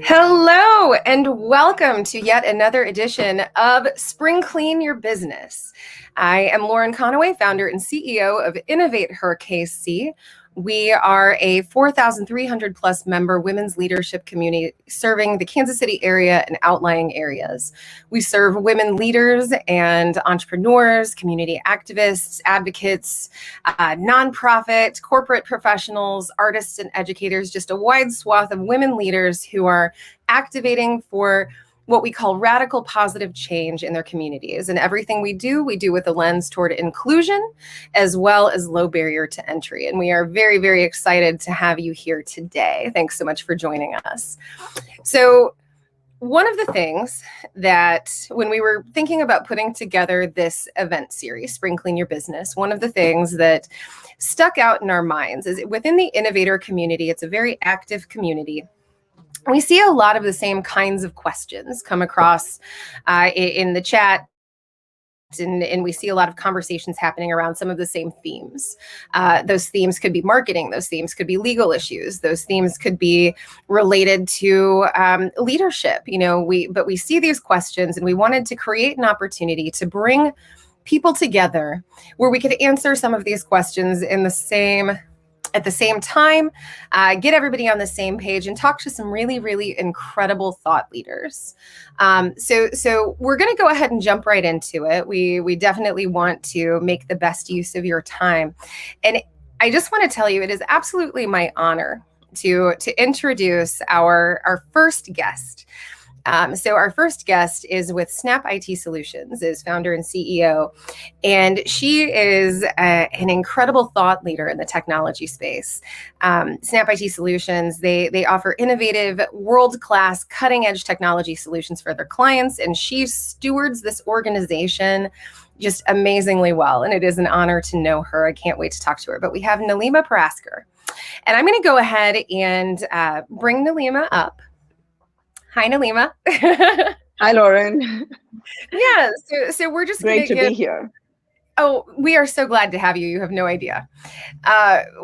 Hello and welcome to yet another edition of Spring Clean Your Business. I am Lauren Conaway, founder and CEO of Innovate Her KC. We are a 4,300 plus member women's leadership community serving the Kansas City area and outlying areas. We serve women leaders and entrepreneurs, community activists, advocates, nonprofit, corporate professionals, artists, and educators, just a wide swath of women leaders who are activating for what we call radical positive change in their communities. And everything we do with a lens toward inclusion as well as low barrier to entry. And we are very, very excited to have you here today. Thanks so much for joining us. So one of the things that when we were thinking about putting together this event series, Spring Clean Your Business, one of the things that stuck out in our minds is within the innovator community, it's a very active community. We see a lot of the same kinds of questions come across in the chat, and we see a lot of conversations happening around some of the same themes. Those themes could be marketing, those themes could be legal issues, those themes could be related to leadership. But we see these questions, and we wanted to create an opportunity to bring people together where we could answer some of these questions at the same time, get everybody on the same page and talk to some really, really incredible thought leaders. So we're going to go ahead and jump right into it. We definitely want to make the best use of your time. And I just want to tell you, it is absolutely my honor to introduce our first guest. So our first guest is with SnapIT Solutions, is founder and CEO, and she is an incredible thought leader in the technology space. SnapIT Solutions, they offer innovative, world-class, cutting-edge technology solutions for their clients, and she stewards this organization just amazingly well, and it is an honor to know her. I can't wait to talk to her. But we have Neelima Parasker, and I'm going to go ahead and bring Neelima up. Hi, Neelima. Hi, Lauren. Yeah, so we're just great to be here. Oh, we are so glad to have you. You have no idea.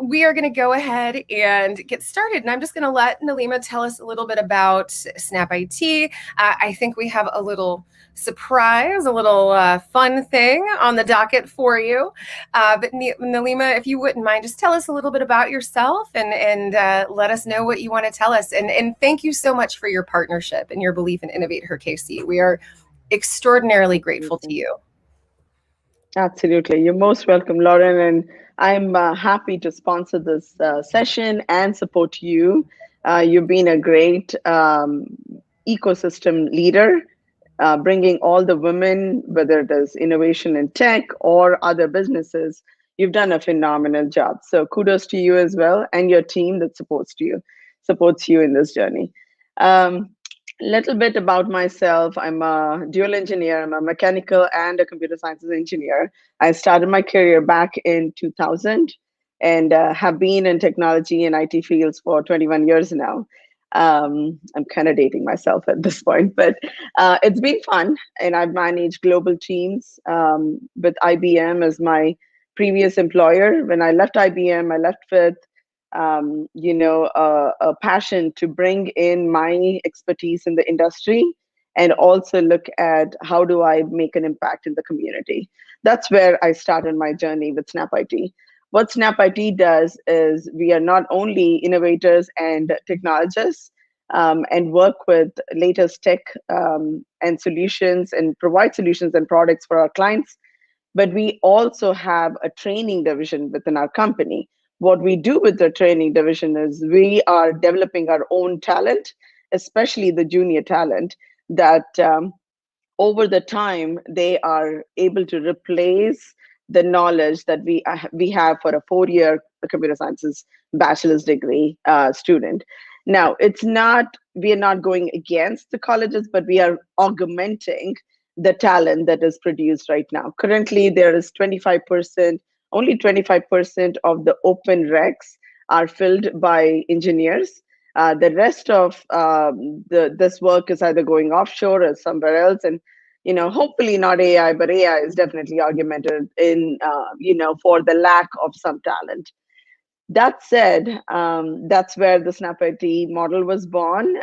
We are going to go ahead and get started, and I'm just going to let Neelima tell us a little bit about SnapIT. I think we have a little surprise, a little fun thing on the docket for you. But Neelima, if you wouldn't mind, just tell us a little bit about yourself and let us know what you want to tell us. And thank you so much for your partnership and your belief in Innovate Her KC. We are extraordinarily grateful to you. Absolutely. You're most welcome, Lauren. And I'm happy to sponsor this session and support you. You've been a great ecosystem leader, bringing all the women, whether it is innovation in tech or other businesses. You've done a phenomenal job. So kudos to you as well, and your team that supports you in this journey. Little bit about myself. I'm a dual engineer. I'm a mechanical and a computer sciences engineer. I started my career back in 2000 and have been in technology and IT fields for 21 years now. I'm kind of dating myself at this point, but it's been fun. And I've managed global teams with IBM as my previous employer. When I left IBM, I left with a passion to bring in my expertise in the industry and also look at how do I make an impact in the community. That's where I started my journey with SnapIT. What SnapIT does is we are not only innovators and technologists and work with latest tech and solutions and provide solutions and products for our clients, but we also have a training division within our company. What we do with the training division is we are developing our own talent, especially the junior talent, that over the time they are able to replace the knowledge that we have for a 4-year computer sciences bachelor's degree student. Now, we are not going against the colleges, but we are augmenting the talent that is produced right now. Currently, there is 25%. Only 25% of the open recs are filled by engineers. The rest of this work is either going offshore or somewhere else. And hopefully not AI, but AI is definitely augmented in for the lack of some talent. That said, that's where the SnapIT model was born.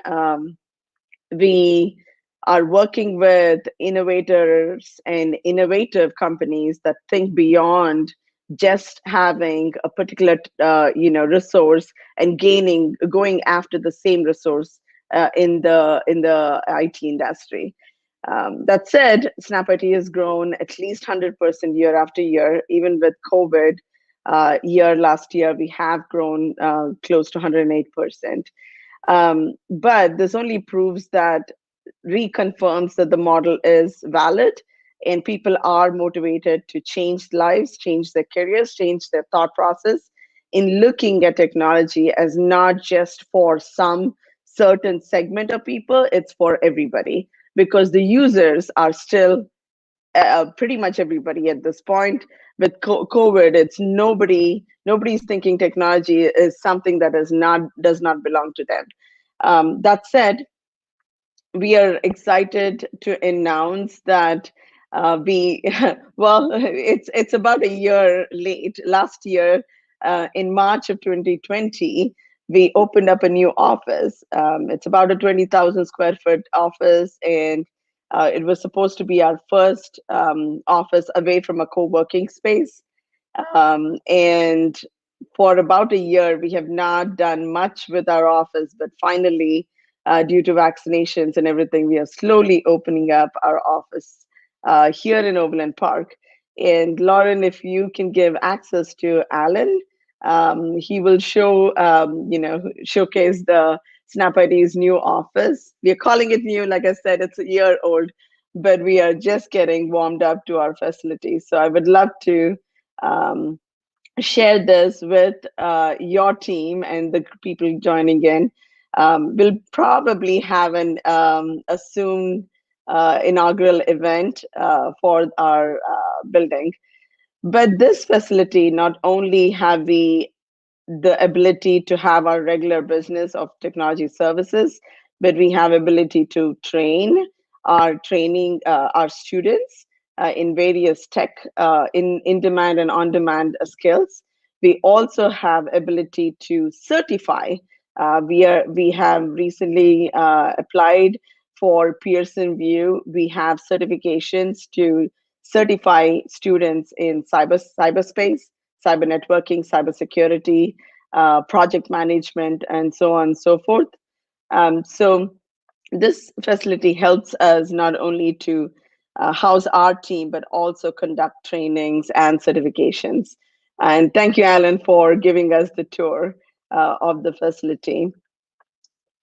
We are working with innovators and innovative companies that think beyond just having a particular resource and going after the same resource in the IT industry. That said, SnapIT has grown at least 100% year after year. Even with COVID last year, we have grown close to 108%. But this only proves that, reconfirms that the model is valid and people are motivated to change lives, change their careers, change their thought process in looking at technology as not just for some certain segment of people, it's for everybody, because the users are still pretty much everybody at this point. With COVID, it's nobody's thinking technology is something that does not belong to them. That said, we are excited to announce that we well, it's about a year late. Last year, in March of 2020, we opened up a new office. It's about a 20,000 square foot office, and it was supposed to be our first office away from a co-working space. And for about a year, we have not done much with our office, but finally, due to vaccinations and everything, we are slowly opening up our office here in Overland Park. And Lauren, if you can give access to Alan, he will showcase the SnapID's new office. We are calling it new, like I said, it's a year old, but we are just getting warmed up to our facility. So I would love to share this with your team and the people joining in. We'll probably have a soon inaugural event for our building. But this facility, not only have we the ability to have our regular business of technology services, but we have ability to train our students in various tech in demand and on demand skills. We also have ability to certify. We have recently applied for Pearson VUE. We have certifications to certify students in cyberspace, cyber networking, cybersecurity, project management, and so on and so forth. So this facility helps us not only to house our team, but also conduct trainings and certifications. And thank you, Alan, for giving us the tour of the facility.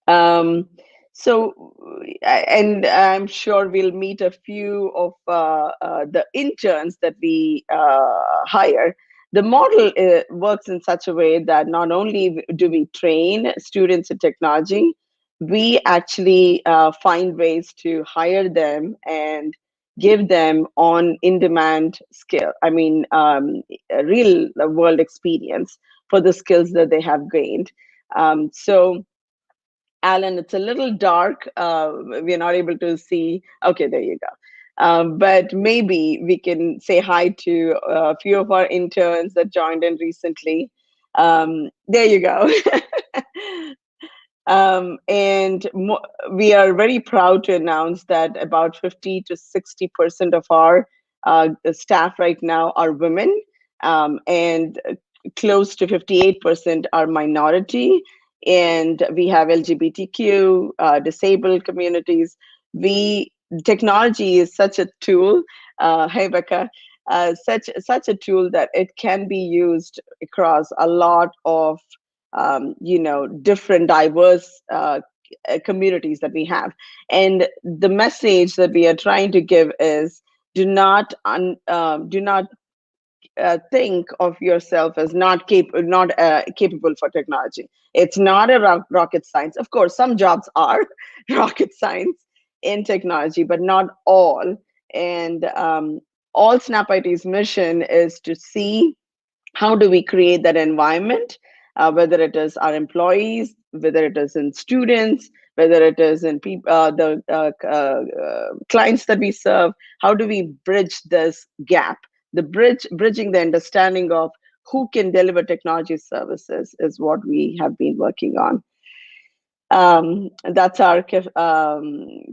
And I'm sure we'll meet a few of the interns that we hire. The model works in such a way that not only do we train students in technology, we actually find ways to hire them and give them on in-demand skill. I mean, a real world experience for the skills that they have gained. So Alan, it's a little dark. We're not able to see. Okay, there you go. But maybe we can say hi to a few of our interns that joined in recently. There you go. And we are very proud to announce that about 50 to 60% of our staff right now are women, and close to 58% are minority. And we have LGBTQ, disabled communities. Technology is such a tool. Hey, Becca, such a tool that it can be used across a lot of different diverse communities that we have. And the message that we are trying to give is, do not think of yourself as not capable for technology. It's not a rocket science. Of course, some jobs are rocket science in technology, but not all. And all SnapIT's mission is to see how do we create that environment, whether it is our employees, whether it is in students, whether it is in the clients that we serve. How do we bridge this gap? Bridging the understanding of who can deliver technology services is what we have been working on. That's our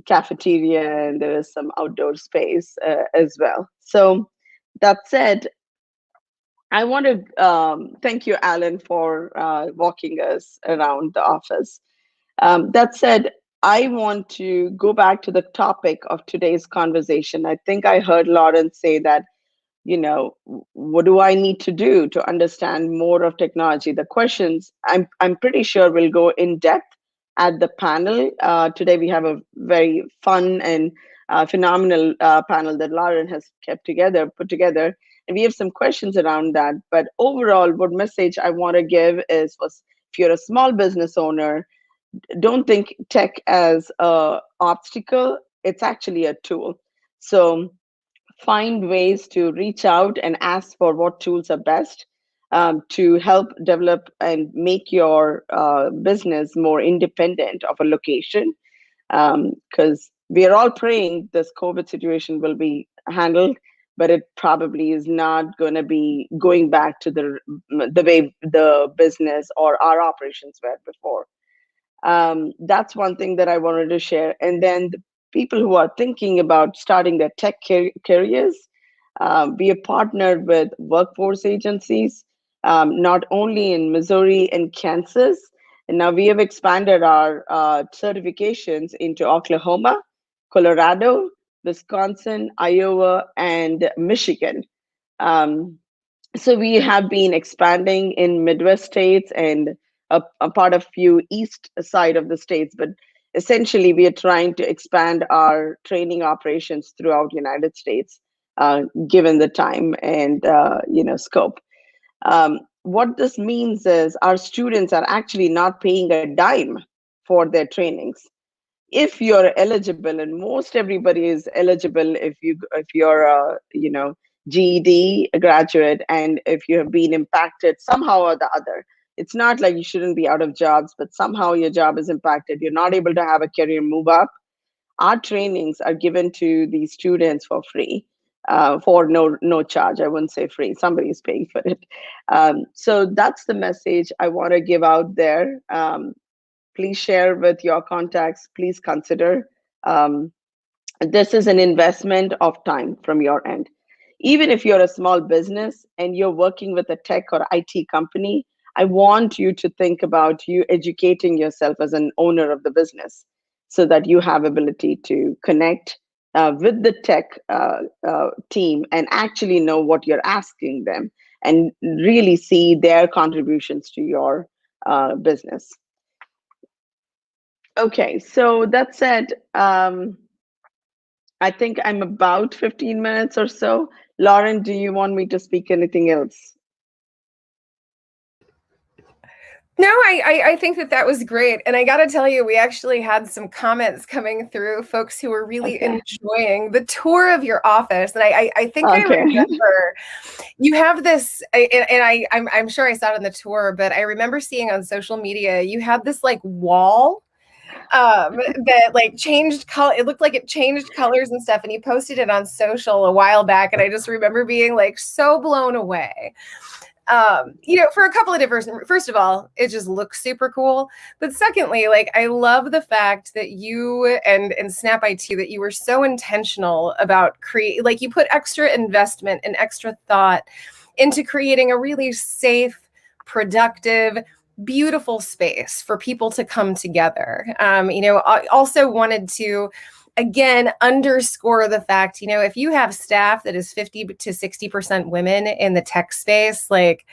cafeteria, and there is some outdoor space as well. So that said, I want to thank you, Alan, for walking us around the office. That said, I want to go back to the topic of today's conversation. I think I heard Lauren say that, what do I need to do to understand more of technology? The questions, I'm pretty sure will go in depth at the panel. Today we have a very fun and phenomenal panel that Lauren has put together, and we have some questions around that. But overall, what message I want to give was if you're a small business owner, don't think tech as a obstacle. It's actually a tool. So find ways to reach out and ask for what tools are best to help develop and make your business more independent of a location. Because we are all praying this COVID situation will be handled, but it probably is not going to be going back to the way the business or our operations were before. That's one thing that I wanted to share. And then the people who are thinking about starting their tech careers, we have partnered with workforce agencies, not only in Missouri and Kansas. And now we have expanded our certifications into Oklahoma, Colorado, Wisconsin, Iowa, and Michigan. So we have been expanding in Midwest states and a part of few east side of the states, but essentially we are trying to expand our training operations throughout United States, given the time and scope. What this means is our students are actually not paying a dime for their trainings. If you're eligible, and most everybody is eligible if you're a GED graduate, and if you have been impacted somehow or the other. It's not like you shouldn't be out of jobs, but somehow your job is impacted. You're not able to have a career move up. Our trainings are given to the students for free, for no charge. I wouldn't say free. Somebody is paying for it. So that's the message I want to give out there. Please share with your contacts. Please consider. This is an investment of time from your end. Even if you're a small business and you're working with a tech or IT company, I want you to think about you educating yourself as an owner of the business so that you have ability to connect with the tech team and actually know what you're asking them and really see their contributions to your business. Okay, so that said, I think I'm about 15 minutes or so. Lauren, do you want me to speak anything else? No, I think that was great. And I got to tell you, we actually had some comments coming through, folks who were really enjoying the tour of your office. And I think I remember you have this, and I'm sure I saw it in the tour, but I remember seeing on social media, you had this like wall that like changed color. It looked like it changed colors and stuff. And you posted it on social a while back. And I just remember being like so blown away. For a couple of different, first of all, it just looks super cool. But secondly, like, I love the fact that you and SnapIT, that you were so intentional about like you put extra investment and extra thought into creating a really safe, productive, beautiful space for people to come together. I also wanted to, again, underscore the fact, if you have staff that is 50 to 60% women in the tech space, like,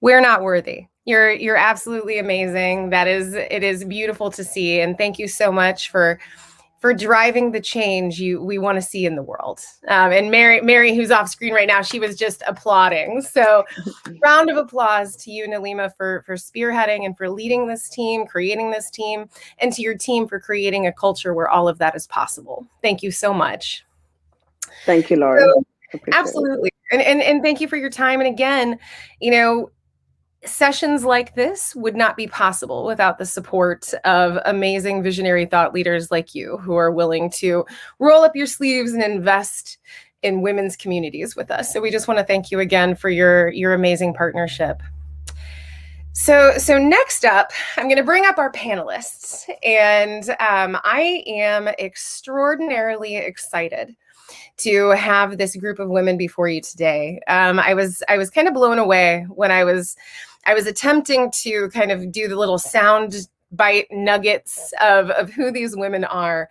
we're not worthy. You're absolutely amazing. It is beautiful to see. And thank you so much for driving the change we want to see in the world. And Mary, who's off screen right now, she was just applauding. So round of applause to you, Neelima, for spearheading and for leading this team, creating this team, and to your team for creating a culture where all of that is possible. Thank you so much. Thank you, Lauren. So, absolutely. And thank you for your time. And again, sessions like this would not be possible without the support of amazing visionary thought leaders like you, who are willing to roll up your sleeves and invest in women's communities with us. So we just want to thank you again for your amazing partnership. So next up, I'm going to bring up our panelists, and I am extraordinarily excited to have this group of women before you today. I was kind of blown away when I was attempting to kind of do the little sound bite nuggets of who these women are,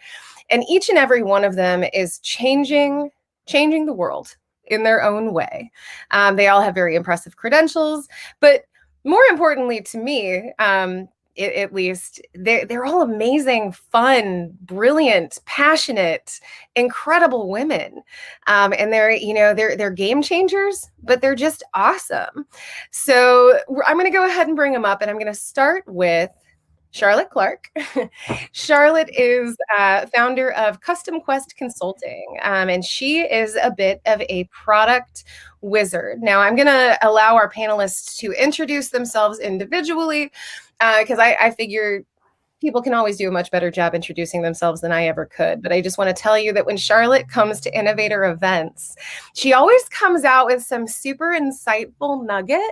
and each and every one of them is changing the world in their own way. They all have very impressive credentials, but more importantly to me, at least, they're all amazing, fun, brilliant, passionate, incredible women, and they're game changers, but they're just awesome. So I'm going to go ahead and bring them up, and I'm going to start with Charlotte Clark. Charlotte is founder of Custom Quest Consulting, and she is a bit of a product wizard. Now, I'm going to allow our panelists to introduce themselves individually, because I figure people can always do a much better job introducing themselves than I ever could. But I just want to tell you that when Charlotte comes to Innovator events, she always comes out with some super insightful nugget.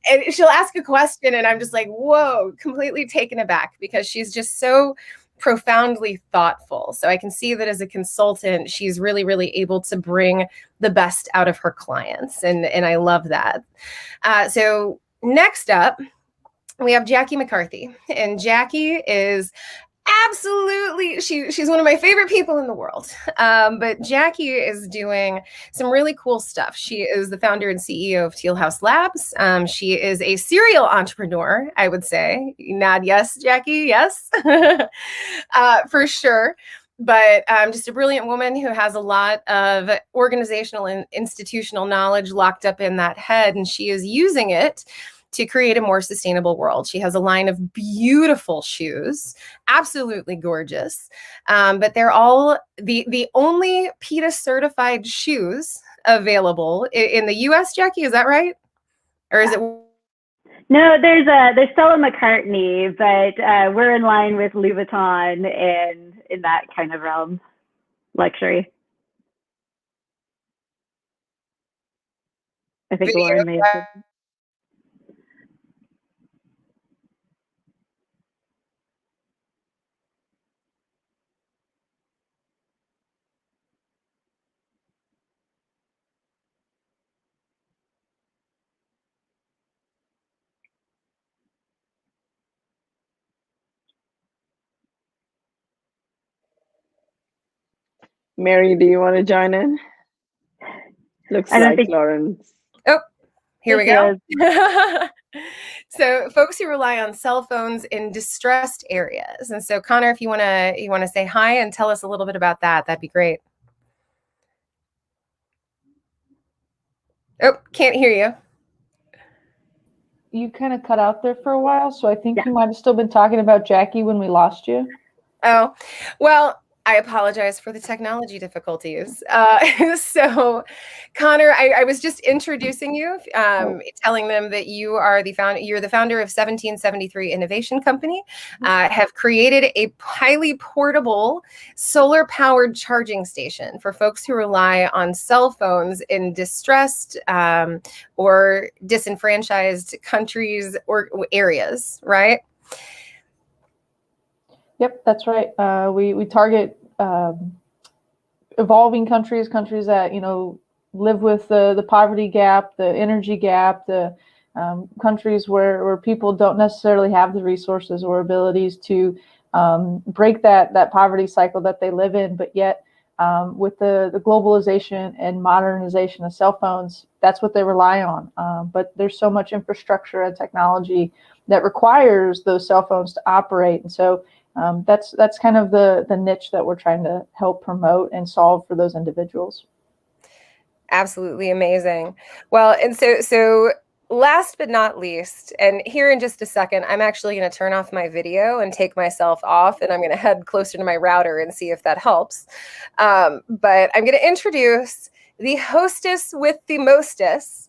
And she'll ask a question, and I'm just like, whoa, completely taken aback, because she's just so profoundly thoughtful. So I can see that as a consultant, she's really, really able to bring the best out of her clients. And I love that. So next up, we have Jaqui McCarthy, and Jaqui is absolutely, she's one of my favorite people in the world. But Jaqui is doing some really cool stuff. She is the founder and CEO of Teal House Labs. She is a serial entrepreneur, I would say. Nod yes, Jaqui, yes, for sure. But just a brilliant woman who has a lot of organizational and institutional knowledge locked up in that head, and she is using it to create a more sustainable world. She has a line of beautiful shoes, absolutely gorgeous, but they're all the only PETA certified shoes available in the US, Jaqui, is that right? Or is it? No, there's Stella McCartney, but we're in line with Louis Vuitton and in that kind of realm, luxury. I think Lauren may have. Mary, do you want to join in? Looks like Lauren's. Oh, here we go. So folks who rely on cell phones in distressed areas. And so Connor, if you want to say hi and tell us a little bit about that, that'd be great. Oh, can't hear you. You kind of cut out there for a while, so I think you might have still been talking about Jaqui when we lost you. Oh, well, I apologize for the technology difficulties. So, Connor, I was just introducing you, telling them that you are the founder. You're the founder of 1773 Innovation Company. Have created a highly portable solar-powered charging station for folks who rely on cell phones in distressed or disenfranchised countries or areas, right? Yep, that's right. We target evolving countries that live with the poverty gap, the energy gap, the countries where people don't necessarily have the resources or abilities to break that poverty cycle that they live in. But yet, with the globalization and modernization of cell phones, that's what they rely on. But there's so much infrastructure and technology that requires those cell phones to operate, and so. That's kind of the niche that we're trying to help promote and solve for those individuals. Absolutely amazing. Well, and so last but not least, and here in just a second, I'm actually going to turn off my video and take myself off, and I'm going to head closer to my router and see if that helps. But I'm going to introduce the hostess with the mostess.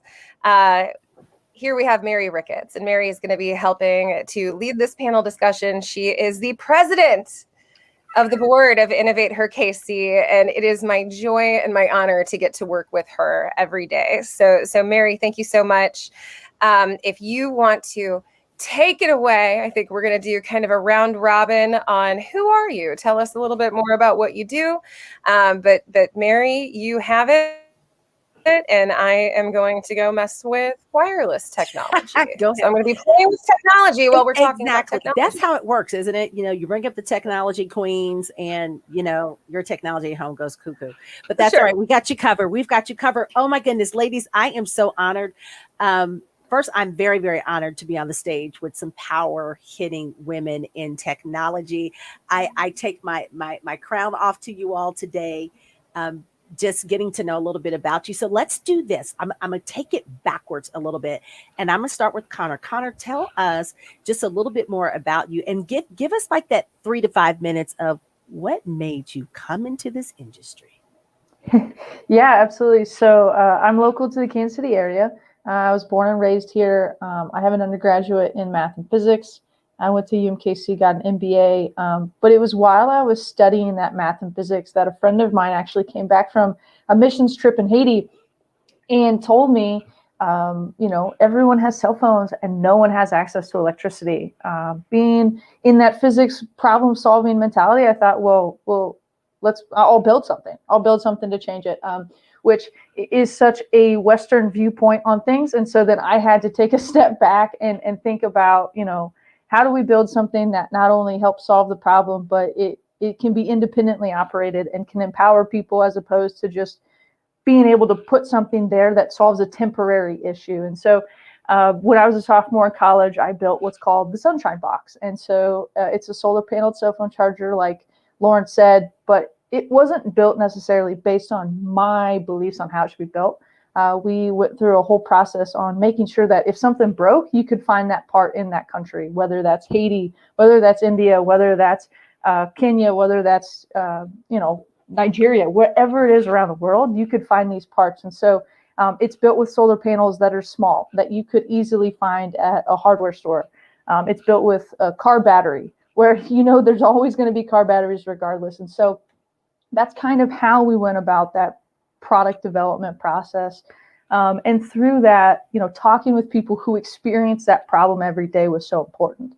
Here we have Mary Ricketts, and Mary is going to be helping to lead this panel discussion. She is the president of the board of Innovate Her KC, and it is my joy and my honor to get to work with her every day. So Mary, thank you so much. If you want to take it away. I think we're going to do kind of a round robin on who are you? Tell us a little bit more about what you do. But Mary, you have it. And I am going to go mess with wireless technology. Go So I'm going to be playing with technology while we're talking about Exactly. technology. That's how it works, isn't it? You know, you bring up the technology queens and, you know, your technology at home goes cuckoo. But that's Sure. all right. We got you covered. We've got you covered. Oh, my goodness, ladies, I am so honored. First, I'm very, very honored to be on the stage with some power hitting women in technology. I take my crown off to you all today. Just getting to know a little bit about you. So let's do this. I'm going to take it backwards a little bit. And I'm going to start with Connor. Connor, tell us just a little bit more about you and give us like that 3 to 5 minutes of what made you come into this industry. Yeah, absolutely. So I'm local to the Kansas City area. I was born and raised here. I have an undergraduate in math and physics. I went to UMKC, got an MBA. But it was while I was studying that math and physics that a friend of mine actually came back from a missions trip in Haiti and told me, you know, everyone has cell phones and no one has access to electricity. Being in that physics problem solving mentality, I thought, well, I'll build something. I'll build something to change it. Which is such a Western viewpoint on things. And so then I had to take a step back and think about, you know, how do we build something that not only helps solve the problem, but it can be independently operated and can empower people as opposed to just being able to put something there that solves a temporary issue. And so when I was a sophomore in college, I built what's called the Sunshine Box. And so it's a solar paneled cell phone charger, like Lauren said, but it wasn't built necessarily based on my beliefs on how it should be built. We went through a whole process on making sure that if something broke, you could find that part in that country, whether that's Haiti, whether that's India, whether that's Kenya, whether that's, you know, Nigeria, wherever it is around the world, you could find these parts. And so it's built with solar panels that are small, that you could easily find at a hardware store. It's built with a car battery, where, you know, there's always going to be car batteries regardless. And so that's kind of how we went about that product development process. And through that, you know, talking with people who experience that problem every day was so important,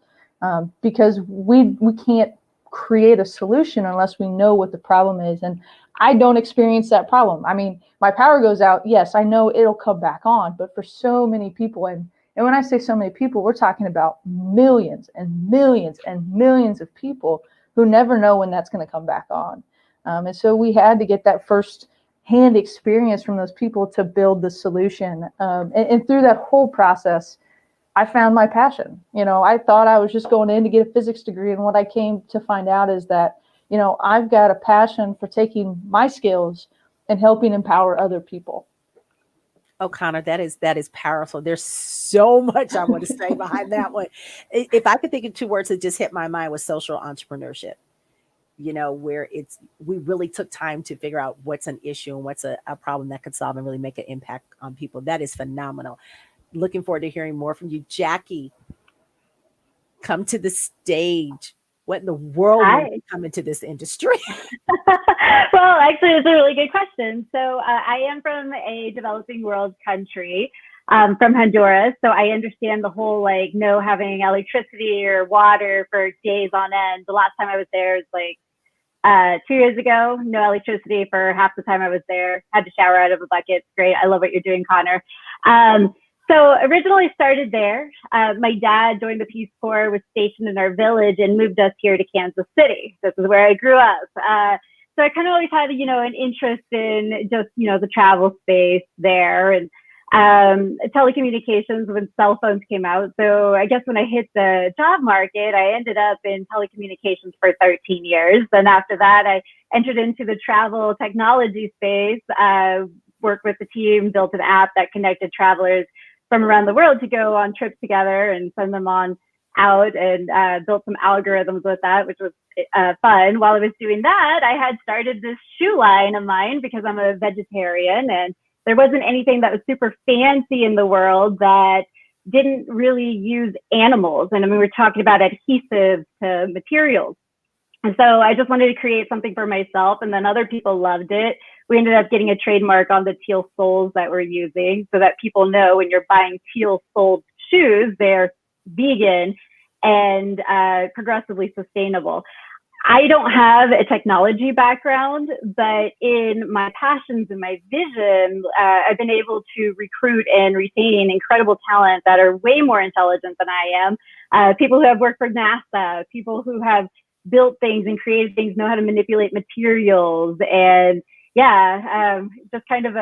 because we can't create a solution unless we know what the problem is. And I don't experience that problem. I mean, my power goes out. Yes, I know it'll come back on, but for so many people, and when I say so many people, we're talking about millions and millions and millions of people who never know when that's going to come back on. And so we had to get that first hand experience from those people to build the solution. And through that whole process, I found my passion. You know, I thought I was just going in to get a physics degree. And what I came to find out is that, you know, I've got a passion for taking my skills and helping empower other people. Oh, Connor, that is powerful. There's so much I want to say behind that one. If I could think of 2 words that just hit my mind was social entrepreneurship. You know, where we really took time to figure out what's an issue and what's a problem that could solve and really make an impact on people. That is phenomenal. Looking forward to hearing more from you. Jaqui, come to the stage. What in the world made you come into this industry? Well, actually, it's a really good question. So I am from a developing world country, from Honduras. So I understand the whole, like, no having electricity or water for days on end. The last time I was there was like 2 years ago. No electricity for half the time I was there. Had to shower out of a bucket. Great. I love what you're doing, Connor. So originally started there. My dad joined the Peace Corps, was stationed in our village, and moved us here to Kansas City. This is where I grew up. So I kind of always had, you know, an interest in just, you know, the travel space there, and telecommunications when cell phones came out. So I guess when I hit the job market, I ended up in telecommunications for 13 years. Then after that, I entered into the travel technology space, worked with the team, built an app that connected travelers from around the world to go on trips together and send them on out, and built some algorithms with that, which was fun. While I was doing that, I had started this shoe line of mine because I'm a vegetarian, and there wasn't anything that was super fancy in the world that didn't really use animals. And I mean, we're talking about adhesives to materials. And so I just wanted to create something for myself, and then other people loved it. We ended up getting a trademark on the teal soles that we're using, so that people know when you're buying teal soled shoes, they're vegan and progressively sustainable. I don't have a technology background, but in my passions and my vision, I've been able to recruit and retain incredible talent that are way more intelligent than I am. People who have worked for NASA, people who have built things and created things, know how to manipulate materials. And yeah, just kind of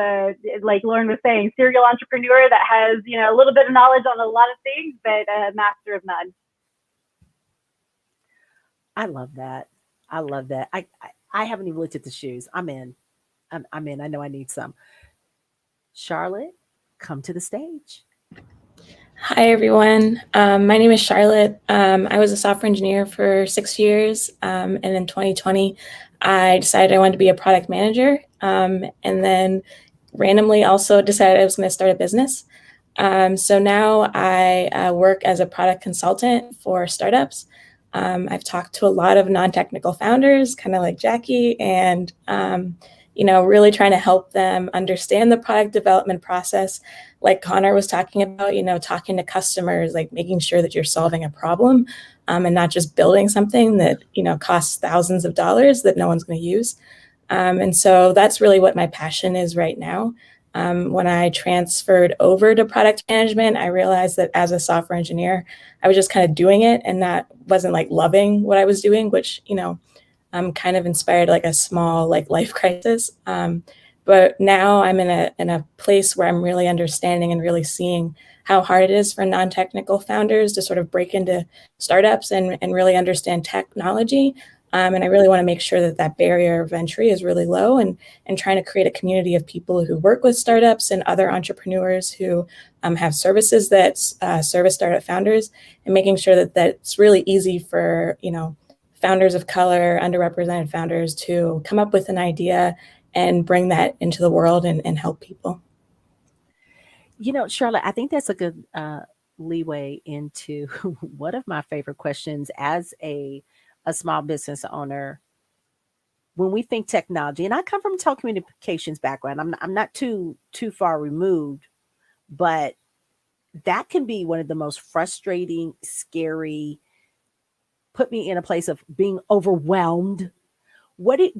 like Lauren was saying, serial entrepreneur that has, a little bit of knowledge on a lot of things, but a master of none. I love that. I love that. I haven't even looked at the shoes. I'm in. I'm in. I know I need some. Charlotte, come to the stage. Hi, everyone. My name is Charlotte. I was a software engineer for 6 years. And in 2020, I decided I wanted to be a product manager. And then randomly also decided I was going to start a business. So now I work as a product consultant for startups. I've talked to a lot of non-technical founders, kind of like Jaqui, and really trying to help them understand the product development process. Like Connor was talking about, talking to customers, like making sure that you're solving a problem and not just building something that, costs thousands of dollars that no one's going to use. And so that's really what my passion is right now. When I transferred over to product management, I realized that as a software engineer, I was just kind of doing it and wasn't like loving what I was doing, which, I'm kind of inspired like a small like life crisis. But now I'm in a place where I'm really understanding and really seeing how hard it is for non-technical founders to sort of break into startups and really understand technology. And I really want to make sure that that barrier of entry is really low and trying to create a community of people who work with startups and other entrepreneurs who have services that service startup founders, and making sure that that's really easy for, founders of color, underrepresented founders to come up with an idea and bring that into the world and help people. Charlotte, I think that's a good leeway into one of my favorite questions as a small business owner. When we think technology, and I come from a telecommunications background, I'm not too far removed, but that can be one of the most frustrating, scary, put me in a place of being overwhelmed. Let's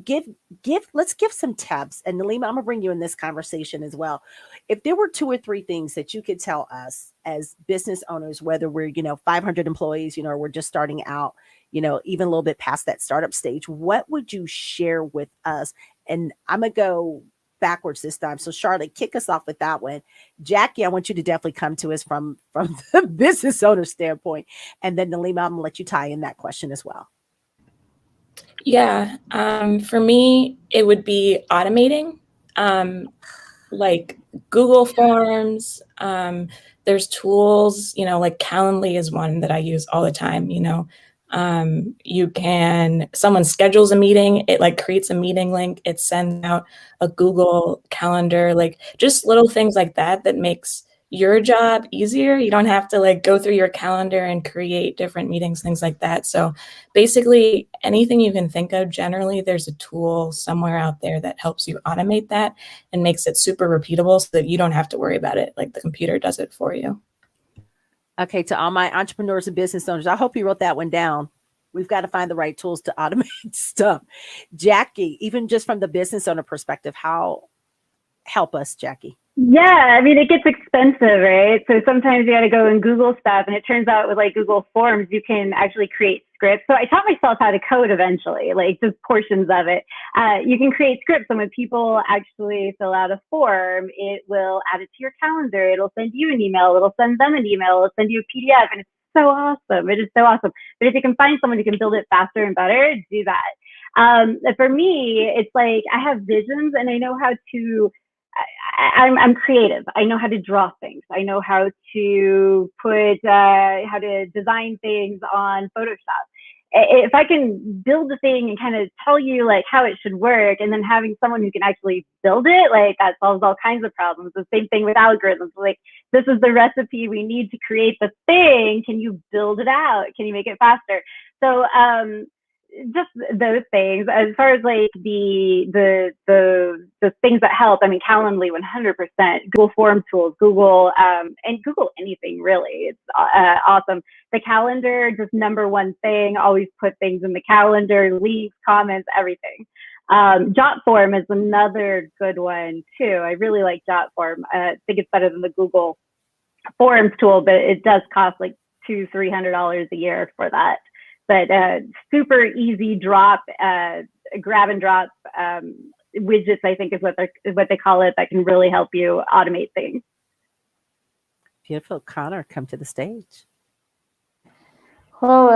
give some tips. And Neelima, I'm gonna bring you in this conversation as well. If there were 2 or 3 things that you could tell us as business owners, whether we're, 500 employees, or we're just starting out, even a little bit past that startup stage, what would you share with us? And I'm gonna go backwards this time. So Charlotte, kick us off with that one. Jaqui, I want you to definitely come to us from the business owner standpoint. And then Neelima, I'm gonna let you tie in that question as well. Yeah, for me, it would be automating, like Google Forms. There's tools, like Calendly is one that I use all the time. Someone schedules a meeting, it like creates a meeting link, it sends out a Google Calendar, like just little things like that makes your job easier. You don't have to like go through your calendar and create different meetings, things like that. So basically anything you can think of, generally there's a tool somewhere out there that helps you automate that and makes it super repeatable so that you don't have to worry about it. Like the computer does it for you. Okay, to all my entrepreneurs and business owners, I hope you wrote that one down. We've got to find the right tools to automate stuff. Jaqui, even just from the business owner perspective, help us, Jaqui. Yeah, I mean, it gets expensive, right? So sometimes you got to go and Google stuff, and it turns out with like Google Forms, you can actually create scripts. So I taught myself how to code eventually, like just portions of it. You can create scripts, and when people actually fill out a form, it will add it to your calendar. It'll send you an email. It'll send them an email. It'll send you a PDF, and it's so awesome. It is so awesome. But if you can find someone who can build it faster and better, do that. For me, it's like I have visions, and I know how to. I'm creative. I know how to draw things. I know how to how to design things on Photoshop. If I can build the thing and kind of tell you like how it should work, and then having someone who can actually build it, like that solves all kinds of problems. The same thing with algorithms. Like, this is the recipe we need to create the thing. Can you build it out? Can you make it faster? So, just those things. As far as like the things that help, I mean, Calendly 100%, Google Form tools, Google and Google anything really. It's awesome. The calendar, just number one thing. Always put things in the calendar, leaves, comments, everything. Jotform is another good one too. I really like Jotform. I think it's better than the Google Forms tool, but it does cost like $200-300 a year for that. But super easy drop, grab and drop widgets, I think is what they call it, that can really help you automate things. Beautiful. Connor, come to the stage. Well,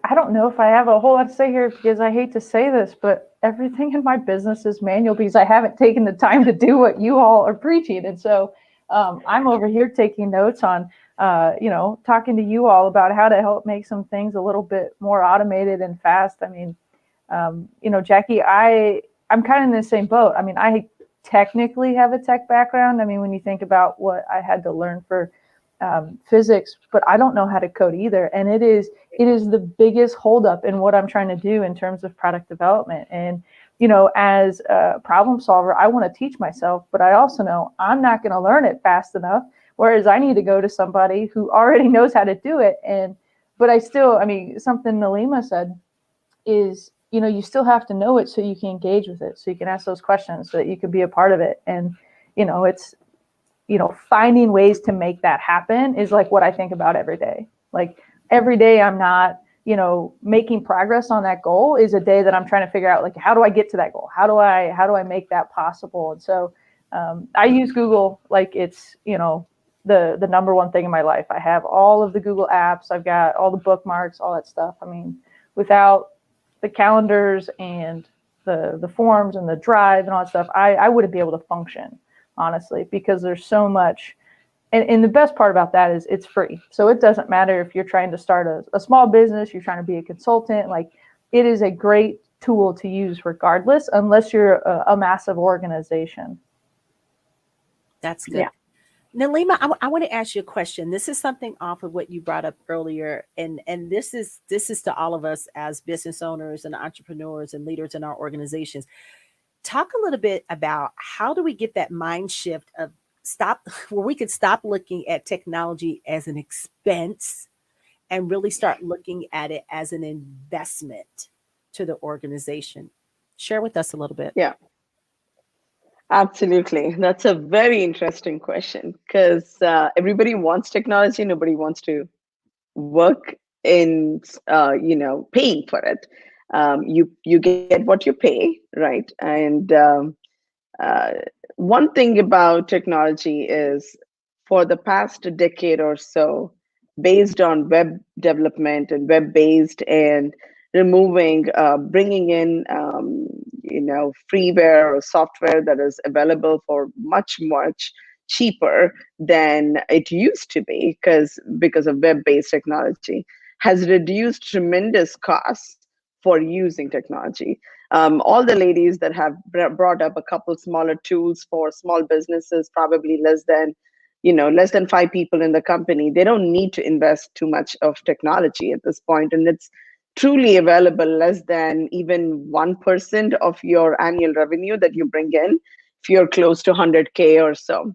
I don't know if I have a whole lot to say here because I hate to say this, but everything in my business is manual because I haven't taken the time to do what you all are preaching. And so I'm over here taking notes on, talking to you all about how to help make some things a little bit more automated and fast. I mean, Jaqui, I'm kind of in the same boat. I mean, I technically have a tech background. I mean, when you think about what I had to learn for physics, but I don't know how to code either. And it is the biggest holdup in what I'm trying to do in terms of product development. And, as a problem solver, I want to teach myself, but I also know I'm not going to learn it fast enough. Whereas I need to go to somebody who already knows how to do it. But something Neelima said is, you still have to know it so you can engage with it, so you can ask those questions, so that you can be a part of it. And, it's, finding ways to make that happen is like what I think about every day. Like every day I'm not, making progress on that goal is a day that I'm trying to figure out, like, how do I get to that goal? How do I make that possible? And so I use Google like it's, the number one thing in my life. I have all of the Google apps. I've got all the bookmarks, all that stuff. I mean, without the calendars and the forms and the drive and all that stuff, I wouldn't be able to function, honestly, because there's so much. And the best part about that is it's free. So it doesn't matter if you're trying to start a small business, you're trying to be a consultant, like it is a great tool to use regardless, unless you're a massive organization. That's good. Yeah. Neelima, I want to ask you a question. This is something off of what you brought up earlier, and this is to all of us as business owners and entrepreneurs and leaders in our organizations. Talk a little bit about how do we get that mind shift of where we could stop looking at technology as an expense and really start looking at it as an investment to the organization. Share with us a little bit. Yeah. Absolutely. That's a very interesting question because everybody wants technology. Nobody wants to work in, paying for it. You get what you pay, right? And one thing about technology is for the past decade or so, based on web development and web-based and removing, bringing in, freeware or software that is available for much, much cheaper than it used to be because of web-based technology, has reduced tremendous costs for using technology. All the ladies that have brought up a couple smaller tools for small businesses, probably less than 5 people in the company, they don't need to invest too much of technology at this point, and it's truly available less than even 1% of your annual revenue that you bring in if you're close to 100K or so.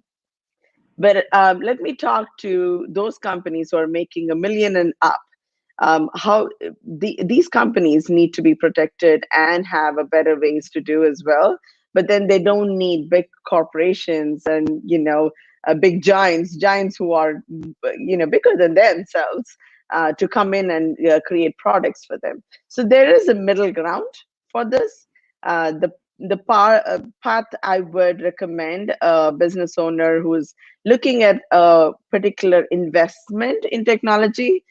But let me talk to those companies who are making $1 million and up. How these companies need to be protected and have a better ways to do as well. But then they don't need big corporations and big giants who are bigger than themselves to come in and create products for them. So there is a middle ground for this. The path I would recommend a business owner who is looking at a particular investment in technology.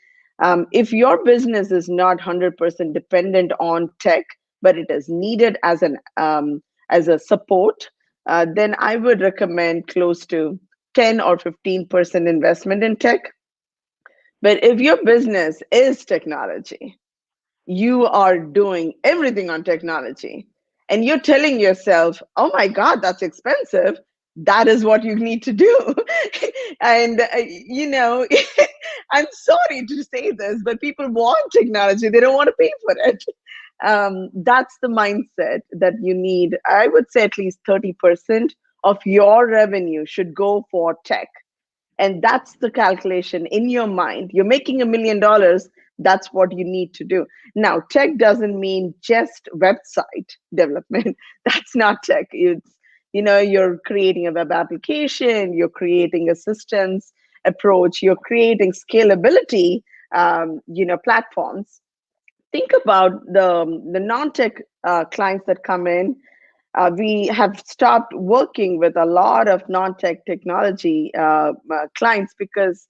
If your business is not 100% dependent on tech, but it is needed as a support, then I would recommend close to 10 or 15% investment in tech. But if your business is technology, you are doing everything on technology, and you're telling yourself, oh my God, that's expensive. That is what you need to do. And, I'm sorry to say this, but people want technology. They don't want to pay for it. That's the mindset that you need. I would say at least 30% of your revenue should go for tech. And that's the calculation in your mind. You're making $1 million. That's what you need to do. Now, tech doesn't mean just website development. That's not tech. It's, you're creating a web application, you're creating a systems approach, you're creating scalability, platforms. Think about the non-tech clients that come in. We have stopped working with a lot of non-tech technology clients because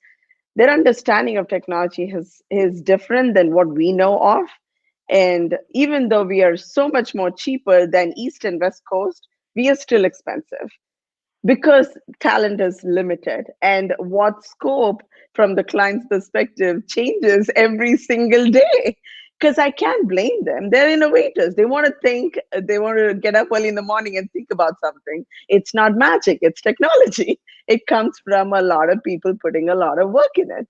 their understanding of technology is different than what we know of. And even though we are so much more cheaper than East and West Coast, we are still expensive because talent is limited. And what scope from the client's perspective changes every single day. Because I can't blame them. They're innovators. They want to think, they want to get up early in the morning and think about something. It's not magic, it's technology. It comes from a lot of people putting a lot of work in it.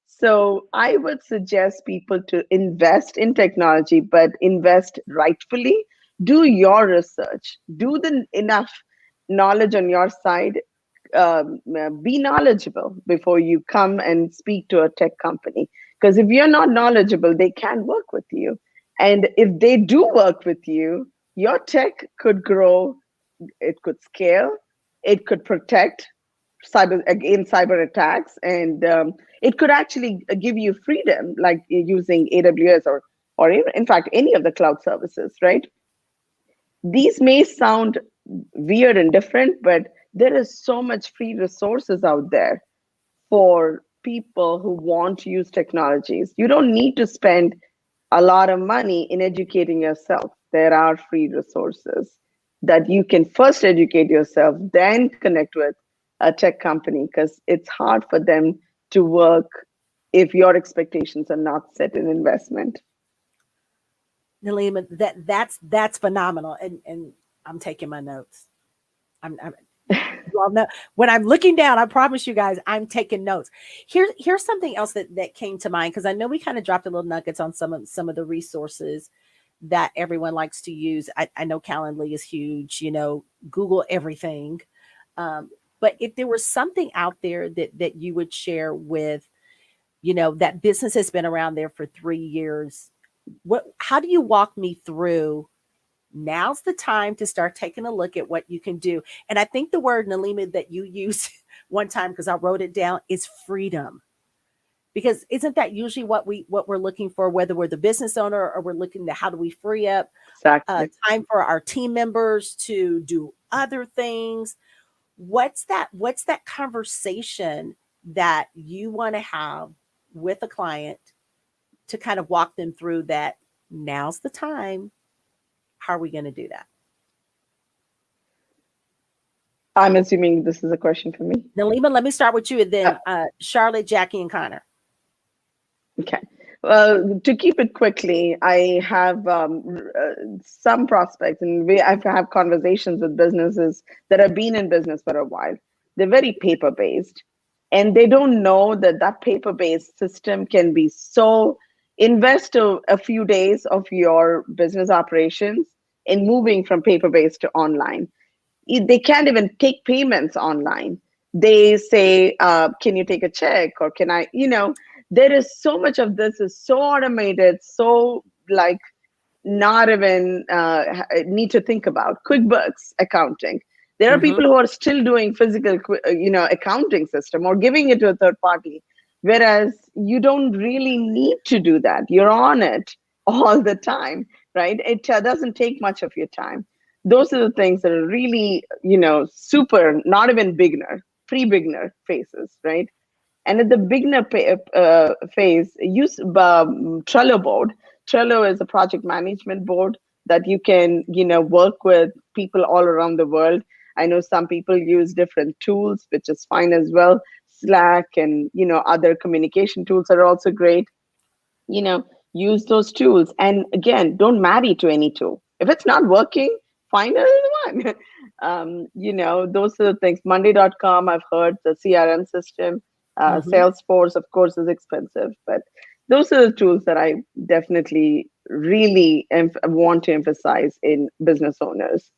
So I would suggest people to invest in technology, but invest rightfully. Do your research. Do the enough knowledge on your side. Be knowledgeable before you come and speak to a tech company. Because if you're not knowledgeable, they can't work with you. And if they do work with you, your tech could grow, it could scale, it could protect against cyber attacks, and it could actually give you freedom, like using AWS or even, in fact, any of the cloud services, right? These may sound weird and different, but there is so much free resources out there for people who want to use technologies. You don't need to spend a lot of money in educating yourself. There are free resources that you can first educate yourself, then connect with a tech company, because it's hard for them to work if your expectations are not set in investment. Neelima, that's phenomenal, and I'm taking my notes. You all know when I'm looking down, I promise you guys, I'm taking notes. Here's something else that came to mind, because I know we kind of dropped a little nuggets on some of the resources that everyone likes to use. I know Calendly is huge, Google everything. But if there was something out there that you would share with, that business has been around there for 3 years, how do you walk me through? Now's the time to start taking a look at what you can do. And I think the word, Neelima, that you used one time, because I wrote it down, is freedom. Because isn't that usually what we're looking for, whether we're the business owner or we're looking to how do we free up time for our team members to do other things? What's that conversation that you want to have with a client to kind of walk them through that? Now's the time. How are we going to do that? I'm assuming this is a question for me. Neelima, let me start with you, and then Charlotte, Jaqui, and Connor. Okay. Well, to keep it quickly, I have some prospects, and I have conversations with businesses that have been in business for a while. They're very paper-based, and they don't know that paper-based system can be so. Invest a few days of your business operations in moving from paper-based to online. They can't even take payments online. They say, can you take a check, or can I, there is so much of this is so automated, so like not even need to think about. QuickBooks accounting. There are people who are still doing physical, accounting system or giving it to a third party. Whereas you don't really need to do that. You're on it all the time, right? It doesn't take much of your time. Those are the things that are really, super, not even beginner, pre-beginner phases, right? And at the beginner phase, use Trello board. Trello is a project management board that you can, work with people all around the world. I know some people use different tools, which is fine as well. Slack and other communication tools are also great. Use those tools, and again, don't marry to any tool. If it's not working, find another one. Those are the things. Monday.com, I've heard, the CRM system. Salesforce, of course, is expensive, but those are the tools that I definitely really want to emphasize in business owners.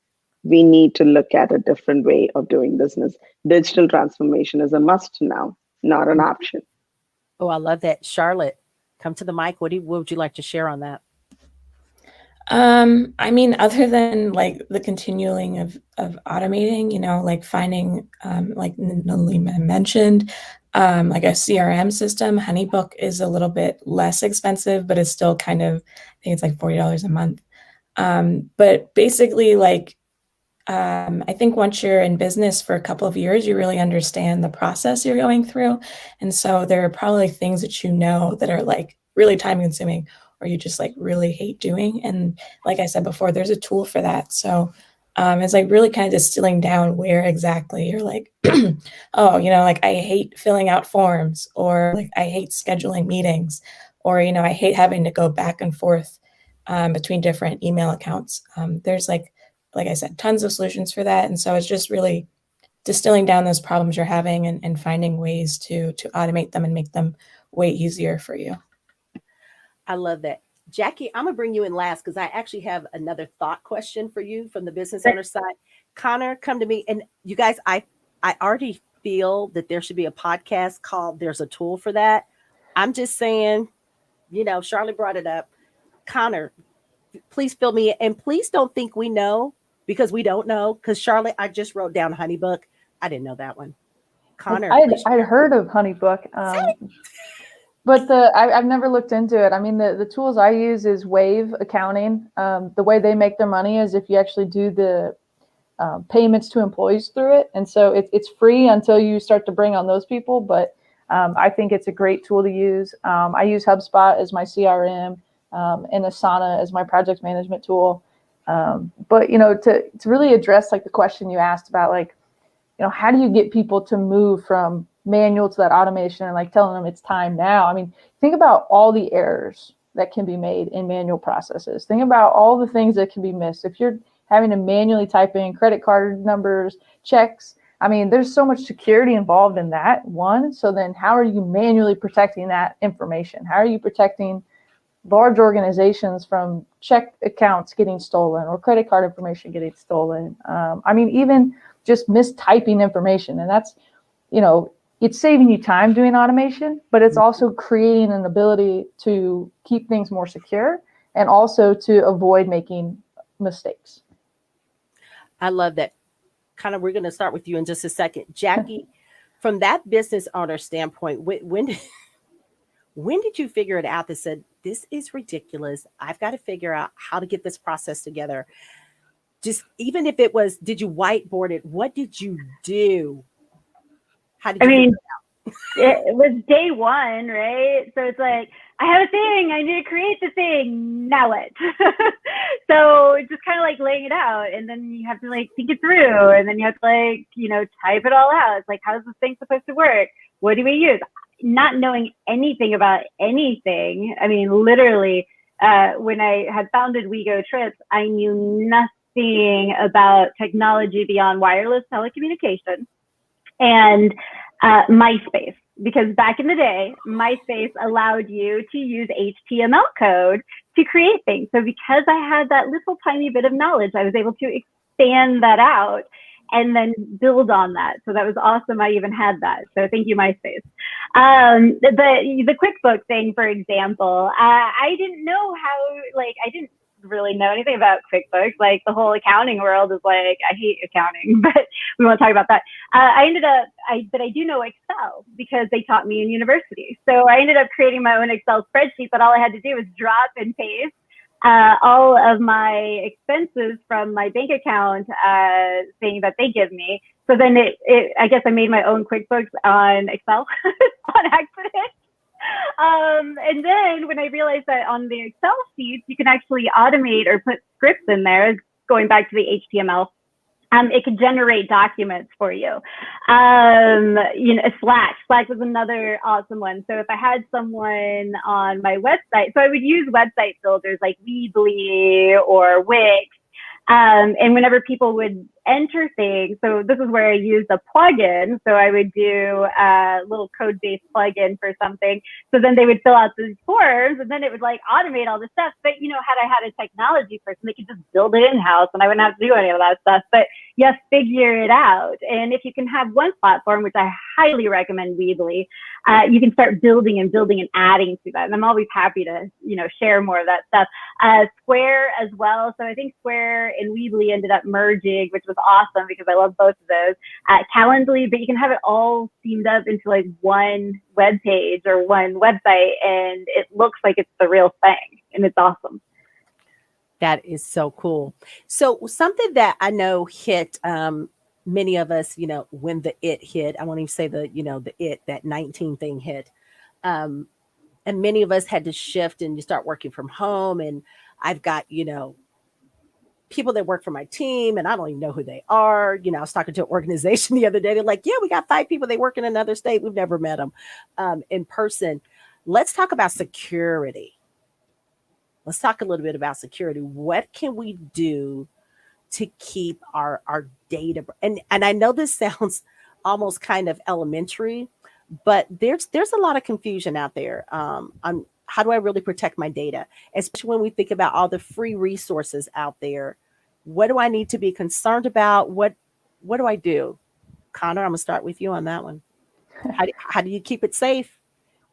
We need to look at a different way of doing business. Digital transformation is a must now, not an option. Oh, I love that. Charlotte, come to the mic. What would you like to share on that? I mean, other than like the continuing of automating, like finding, like Neelima mentioned, like a CRM system. HoneyBook is a little bit less expensive, but it's still kind of, I think it's like $40 a month. But basically, like, I think once you're in business for a couple of years, you really understand the process you're going through. And so there are probably things that that are like really time consuming or you just like really hate doing. And like I said before, there's a tool for that. So it's like really kind of distilling down where exactly you're like, oh, like I hate filling out forms, or like I hate scheduling meetings, or, I hate having to go back and forth between different email accounts. There's like I said, tons of solutions for that. And so it's just really distilling down those problems you're having and finding ways to automate them and make them way easier for you. I love that. Jaqui, I'm going to bring you in last because I actually have another thought question for you from the business owner side. Connor, come to me. And you guys, I already feel that there should be a podcast called There's a Tool for That. I'm just saying, Charlotte brought it up. Connor, please fill me in. And please don't think we know, because we don't know. Because Charlotte, I just wrote down HoneyBook. I didn't know that one. Connor. I'd heard of HoneyBook. But I've never looked into it. I mean, the tools I use is Wave Accounting. The way they make their money is if you actually do the payments to employees through it. And so it's free until you start to bring on those people. But I think it's a great tool to use. I use HubSpot as my CRM and Asana as my project management tool. But, to really address like the question you asked about, like, how do you get people to move from manual to that automation and like telling them it's time now? I mean, think about all the errors that can be made in manual processes. Think about all the things that can be missed. If you're having to manually type in credit card numbers, checks, I mean, there's so much security involved in that one. So then how are you manually protecting that information? How are you protecting large organizations from check accounts getting stolen or credit card information getting stolen? I mean, even just mistyping information. And that's, it's saving you time doing automation, but it's also creating an ability to keep things more secure and also to avoid making mistakes. I love that. Kind of, we're going to start with you in just a second. Jaqui, from that business owner standpoint, when did you figure it out that said, this is ridiculous, I've got to figure out how to get this process together? Just even if it was, did you whiteboard it? What did you do? How did you figure it out? It was day one, right? So it's like, I have a thing, I need to create the thing, now what? So it's just kind of like laying it out, and then you have to like think it through, and then you have to like, type it all out. It's like, how is this thing supposed to work? What do we use? Not knowing anything about anything. I mean, literally, when I had founded WeGo Trips, I knew nothing about technology beyond wireless telecommunications and MySpace, because back in the day, MySpace allowed you to use HTML code to create things. So because I had that little tiny bit of knowledge, I was able to expand that out and then build on that. So that was awesome. I even had that. So thank you, MySpace. The QuickBooks thing, for example, I didn't know how, I didn't really know anything about QuickBooks. Like, the whole accounting world is like, I hate accounting, but we won't talk about that. But I do know Excel because they taught me in university. So I ended up creating my own Excel spreadsheet, but all I had to do was drop and paste all of my expenses from my bank account thing that they give me. So then I guess I made my own QuickBooks on Excel on accident. And then when I realized that on the Excel sheets, you can actually automate or put scripts in there, going back to the HTML, it could generate documents for you. Slack was another awesome one. So if I had someone on my website, so I would use website builders like Weebly or Wix. And whenever people would enter things. So this is where I used a plugin. So I would do a little code-based plugin for something. So then they would fill out these forms, and then it would like automate all the stuff. But had I had a technology person, they could just build it in-house, and I wouldn't have to do any of that stuff. But yes, figure it out. And if you can have one platform, which I highly recommend Weebly, you can start building and adding to that. And I'm always happy to, share more of that stuff. Square as well. So I think Square and Weebly ended up merging, which was awesome because I love both of those. Calendly, but you can have it all themed up into like one web page or one website, and it looks like it's the real thing, and it's awesome. That is so cool. So something that I know hit many of us, when the it hit, I won't even say that 19 thing hit. And many of us had to shift and you start working from home. And I've got, people that work for my team and I don't even know who they are. I was talking to an organization the other day. They're like, yeah, we got 5 people. They work in another state. We've never met them in person. Let's talk about security. Let's talk a little bit about security. What can we do to keep our data? And I know this sounds almost kind of elementary, but there's a lot of confusion out there on how do I really protect my data, especially when we think about all the free resources out there. What do I need to be concerned about? What do I do? Connor, I'm gonna start with you on that one. How do you keep it safe?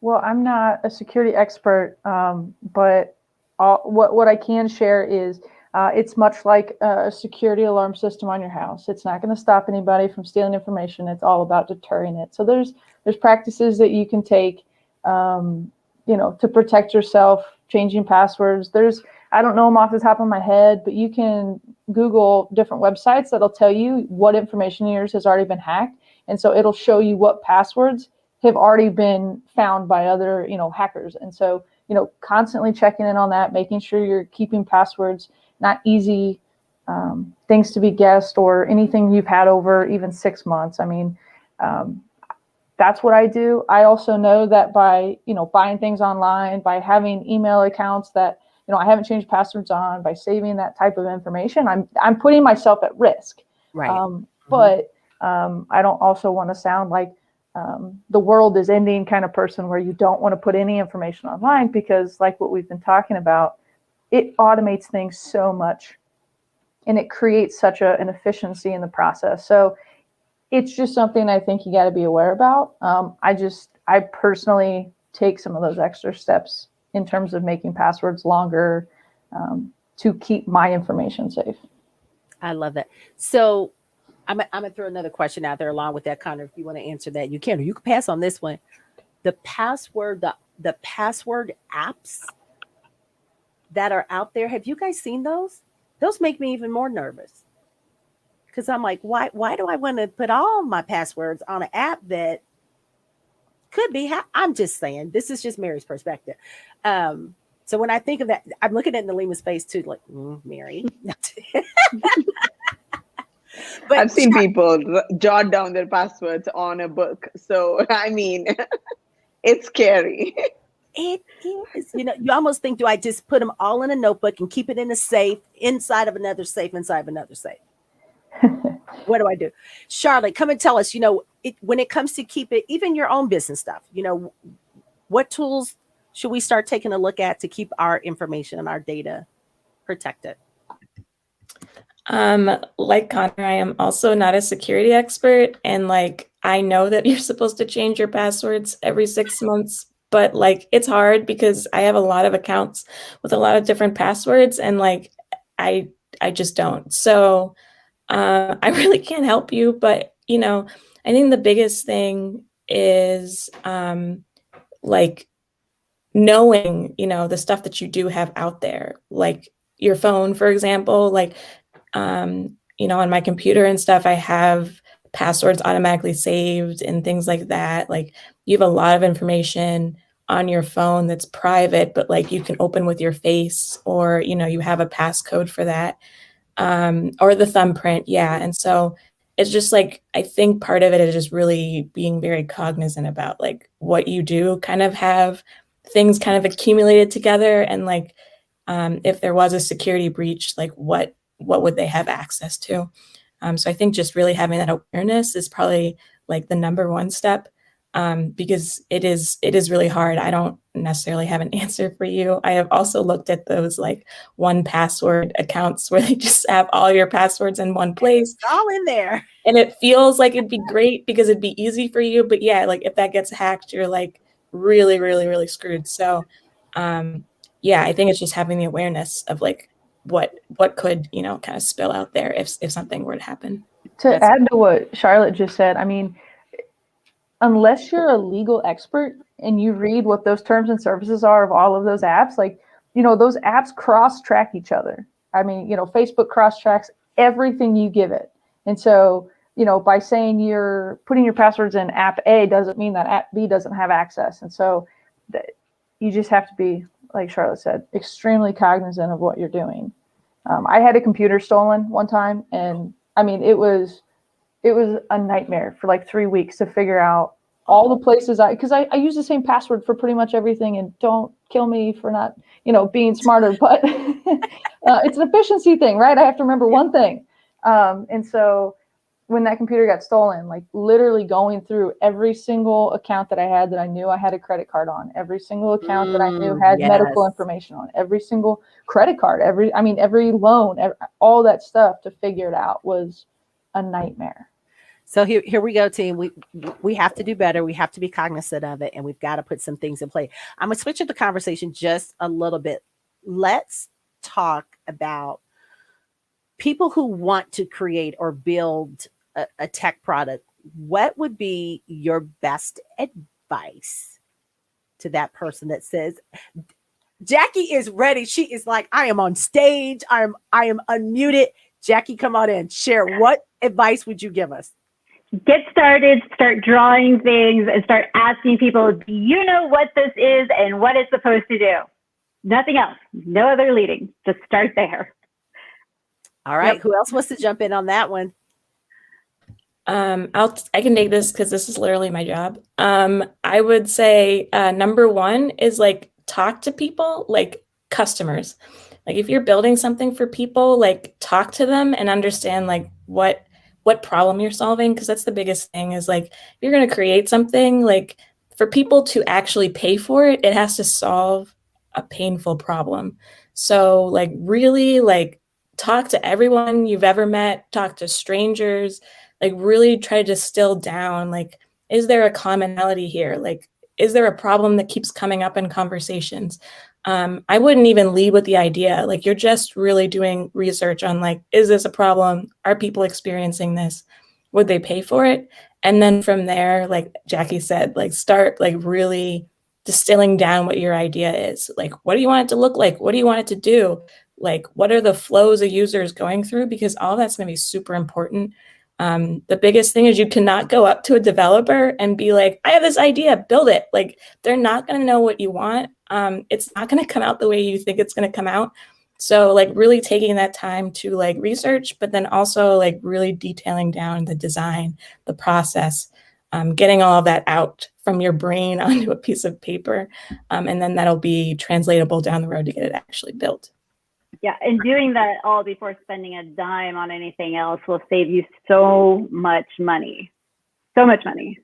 Well, I'm not a security expert, but what I can share is it's much like a security alarm system on your house. It's not going to stop anybody from stealing information. It's all about deterring it. So there's practices that you can take, to protect yourself, changing passwords. I don't know them off the top of my head, but you can Google different websites that'll tell you what information of yours has already been hacked. And so it'll show you what passwords have already been found by other, hackers. And so, constantly checking in on that, making sure you're keeping passwords not easy things to be guessed or anything you've had over even 6 months. I mean, that's what I do. I also know that by, buying things online, by having email accounts that, I haven't changed passwords on, by saving that type of information, I'm putting myself at risk. Right. But I don't also want to sound like the world is ending kind of person where you don't want to put any information online, because like what we've been talking about, it automates things so much and it creates such an efficiency in the process. So it's just something I think you got to be aware about. I personally take some of those extra steps in terms of making passwords longer to keep my information safe. I love that. So I'm gonna throw another question out there along with that, Connor. If you want to answer that, you can, or you can pass on this one. The password apps that are out there, have you guys seen those? Those make me even more nervous, because I'm like, why do I want to put all my passwords on an app that could be I'm just saying, this is just Mary's perspective. So when I think of that, I'm looking at Neelima's face too, like, Mary. But I've seen people jot down their passwords on a book. So, I mean, it's scary. It is. You almost think, do I just put them all in a notebook and keep it in a safe, inside of another safe, inside of another safe? What do I do? Charlotte, come and tell us, when it comes to keep it, even your own business stuff, what tools should we start taking a look at to keep our information and our data protected? Like Connor, I am also not a security expert, and I know that you're supposed to change your passwords every 6 months, but it's hard because I have a lot of accounts with a lot of different passwords, and I just don't. So I really can't help you, but I think the biggest thing is knowing the stuff that you do have out there, like your phone, for example. On my computer and stuff, I have passwords automatically saved and things like that. You have a lot of information on your phone that's private, but you can open with your face, or you have a passcode for that, or the thumbprint. Yeah. And so it's just I think part of it is just really being very cognizant about what you do kind of have things kind of accumulated together, and if there was a security breach, what would they have access to? So I think just really having that awareness is probably like the number one step, because it is really hard. I don't necessarily have an answer for you. I have also looked at those like 1Password accounts where they just have all your passwords in one place. It's all in there. And it feels like it'd be great because it'd be easy for you. But yeah, like if that gets hacked, you're like really, really, really screwed. So yeah, I think it's just having the awareness of like what could, you know, kind of spill out there if something were to happen. To add to what Charlotte just said, I mean, unless you're a legal expert and you read what those terms and services are of all of those apps, like, you know, those apps cross-track each other. I mean, you know, Facebook cross-tracks everything you give it. And so, you know, by saying you're putting your passwords in app A doesn't mean that app B doesn't have access. And so you just have to be, like Charlotte said, extremely cognizant of what you're doing. I had a computer stolen one time, and I mean, it was a nightmare for like 3 weeks to figure out all the places because I use the same password for pretty much everything, and don't kill me for not, you know, being smarter, but it's an efficiency thing, right? I have to remember one thing. And so when that computer got stolen, like literally going through every single account that I had that I knew I had a credit card on, every single account that I knew had medical information on, every single credit card, every loan, all that stuff to figure it out was a nightmare. So here we go, team. We have to do better. We have to be cognizant of it, and we've got to put some things in play. I'm gonna switch up the conversation just a little bit. Let's talk about people who want to create or build a tech product. What would be your best advice to that person that says, Jaqui is ready? She is like, I am on stage. I am unmuted. Jaqui, come on in. Share. What advice would you give us? Get started, start drawing things, and start asking people, do you know what this is and what it's supposed to do? Nothing else. No other leading. Just start there. All right. Who else wants to jump in on that one? I can take this because this is literally my job. I would say number one is like talk to people, like customers. Like if you're building something for people, like talk to them and understand like what problem you're solving, because that's the biggest thing is like you're going to create something, like for people to actually pay for it, it has to solve a painful problem. So like really like talk to everyone you've ever met, talk to strangers, like really try to distill down, like, is there a commonality here? Like, is there a problem that keeps coming up in conversations? I wouldn't even lead with the idea. Like you're just really doing research on like, is this a problem? Are people experiencing this? Would they pay for it? And then from there, like Jaqui said, like start like really distilling down what your idea is. Like, what do you want it to look like? What do you want it to do? Like, what are the flows a user is going through? Because all that's going to be super important. The biggest thing is you cannot go up to a developer and be like, I have this idea, build it. Like they're not going to know what you want. It's not going to come out the way you think it's going to come out. So like really taking that time to like research, but then also like really detailing down the design, the process, getting all of that out from your brain onto a piece of paper. And then that'll be translatable down the road to get it actually built. Yeah, and doing that all before spending a dime on anything else will save you so much money. So much money.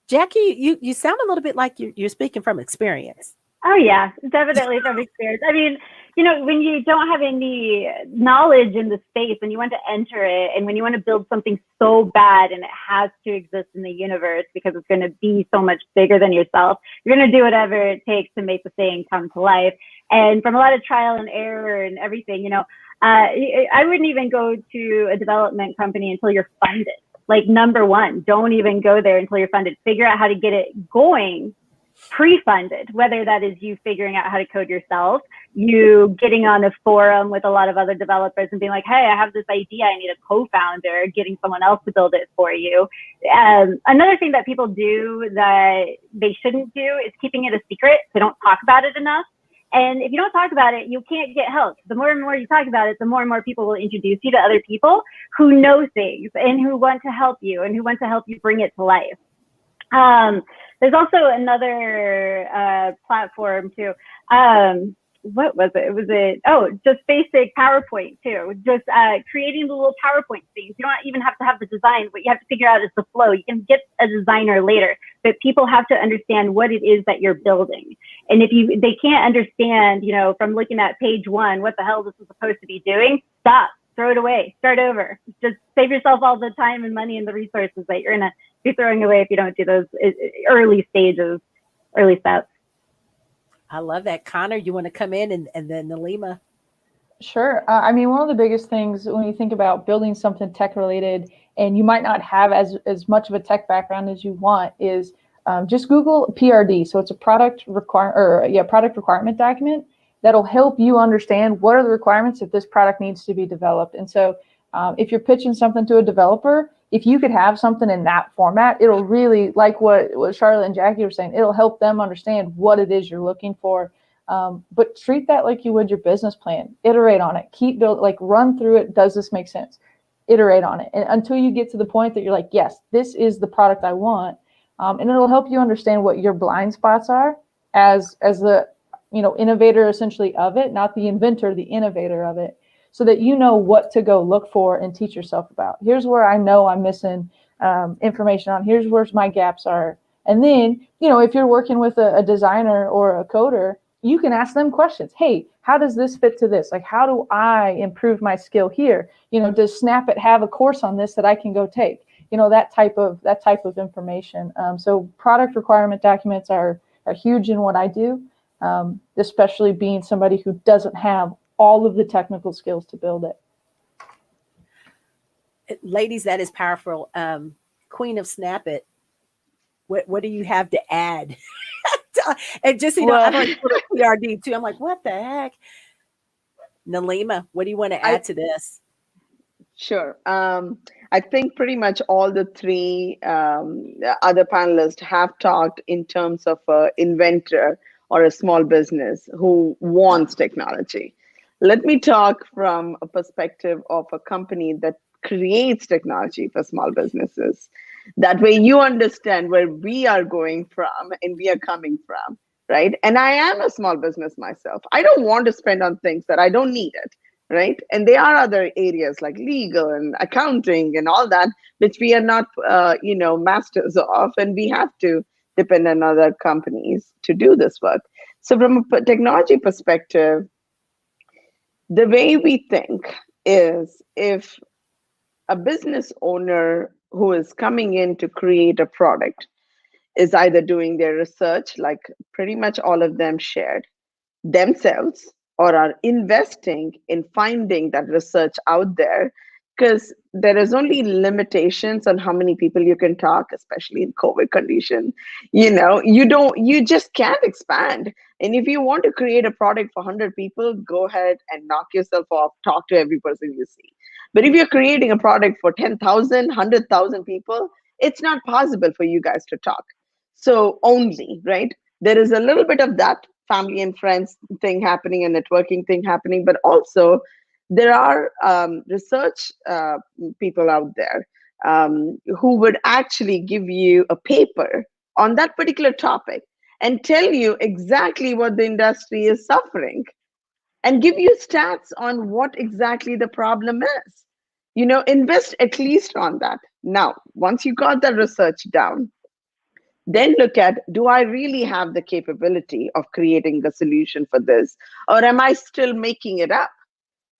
Jaqui, you sound a little bit like you're speaking from experience. Oh yeah, definitely from experience. I mean, you know, when you don't have any knowledge in the space and you want to enter it, and when you want to build something so bad and it has to exist in the universe because it's going to be so much bigger than yourself, you're going to do whatever it takes to make the thing come to life. And from a lot of trial and error and everything, you know, I wouldn't even go to a development company until you're funded. Like number one, don't even go there until you're funded. Figure out how to get it going pre-funded, whether that is you figuring out how to code yourself, you getting on a forum with a lot of other developers and being like, hey, I have this idea, I need a co-founder, getting someone else to build it for you. Another thing that people do that they shouldn't do is keeping it a secret. They don't talk about it enough. And if you don't talk about it, you can't get help. The more and more you talk about it, the more and more people will introduce you to other people who know things and who want to help you and who want to help you bring it to life. There's also another platform too, what was it? Just basic PowerPoint too. Just creating the little PowerPoint things. You don't even have to have the design. What you have to figure out is the flow. You can get a designer later, but people have to understand what it is that you're building. And if they can't understand, from looking at page 1, what the hell this is supposed to be doing, stop, throw it away, start over. Just save yourself all the time and money and the resources that you're gonna be throwing away if you don't do those early stages, early steps. I love that. Connor, you want to come in and then Neelima? Sure. I mean, one of the biggest things when you think about building something tech related, and you might not have as much of a tech background as you want, is just Google PRD. So it's a product requirement document that'll help you understand what are the requirements if this product needs to be developed. And so if you're pitching something to a developer, if you could have something in that format, it'll really, like what Charlotte and Jackie were saying, it'll help them understand what it is you're looking for. But treat that like you would your business plan. Iterate on it. Keep run through it. Does this make sense? Iterate on it, and until you get to the point that you're like, yes, this is the product I want. And it'll help you understand what your blind spots are as the innovator essentially of it, not the inventor, the innovator of it, so that you know what to go look for and teach yourself about. Here's where I know I'm missing information on. Here's where my gaps are. And then, if you're working with a designer or a coder, you can ask them questions. Hey, how does this fit to this? Like, how do I improve my skill here? Does SnapIT have a course on this that I can go take? That type of information. So product requirement documents are huge in what I do, especially being somebody who doesn't have all of the technical skills to build it. Ladies, that is powerful. Queen of SnapIT, what do you have to add? And just, I'm like PRD too. I'm like, what the heck? Neelima, what do you want to add to this? Sure. I think pretty much all the three other panelists have talked in terms of an inventor or a small business who wants technology. Let me talk from a perspective of a company that creates technology for small businesses. That way you understand where we are going from and we are coming from, right? And I am a small business myself. I don't want to spend on things that I don't need it, right? And there are other areas like legal and accounting and all that, which we are not, masters of, and we have to depend on other companies to do this work. So from a technology perspective, the way we think is if a business owner who is coming in to create a product is either doing their research, like pretty much all of them shared themselves, or are investing in finding that research out there, because there is only limitations on how many people you can talk, especially in COVID condition. You just can't expand. And if you want to create a product for 100 people, go ahead and knock yourself off, talk to every person you see. But if you're creating a product for 10,000, 100,000 people, it's not possible for you guys to talk. So only, right? There is a little bit of that family and friends thing happening and networking thing happening, but also there are research people out there who would actually give you a paper on that particular topic and tell you exactly what the industry is suffering and give you stats on what exactly the problem is. Invest at least on that. Now, once you got the research down, then look at, do I really have the capability of creating the solution for this? Or am I still making it up?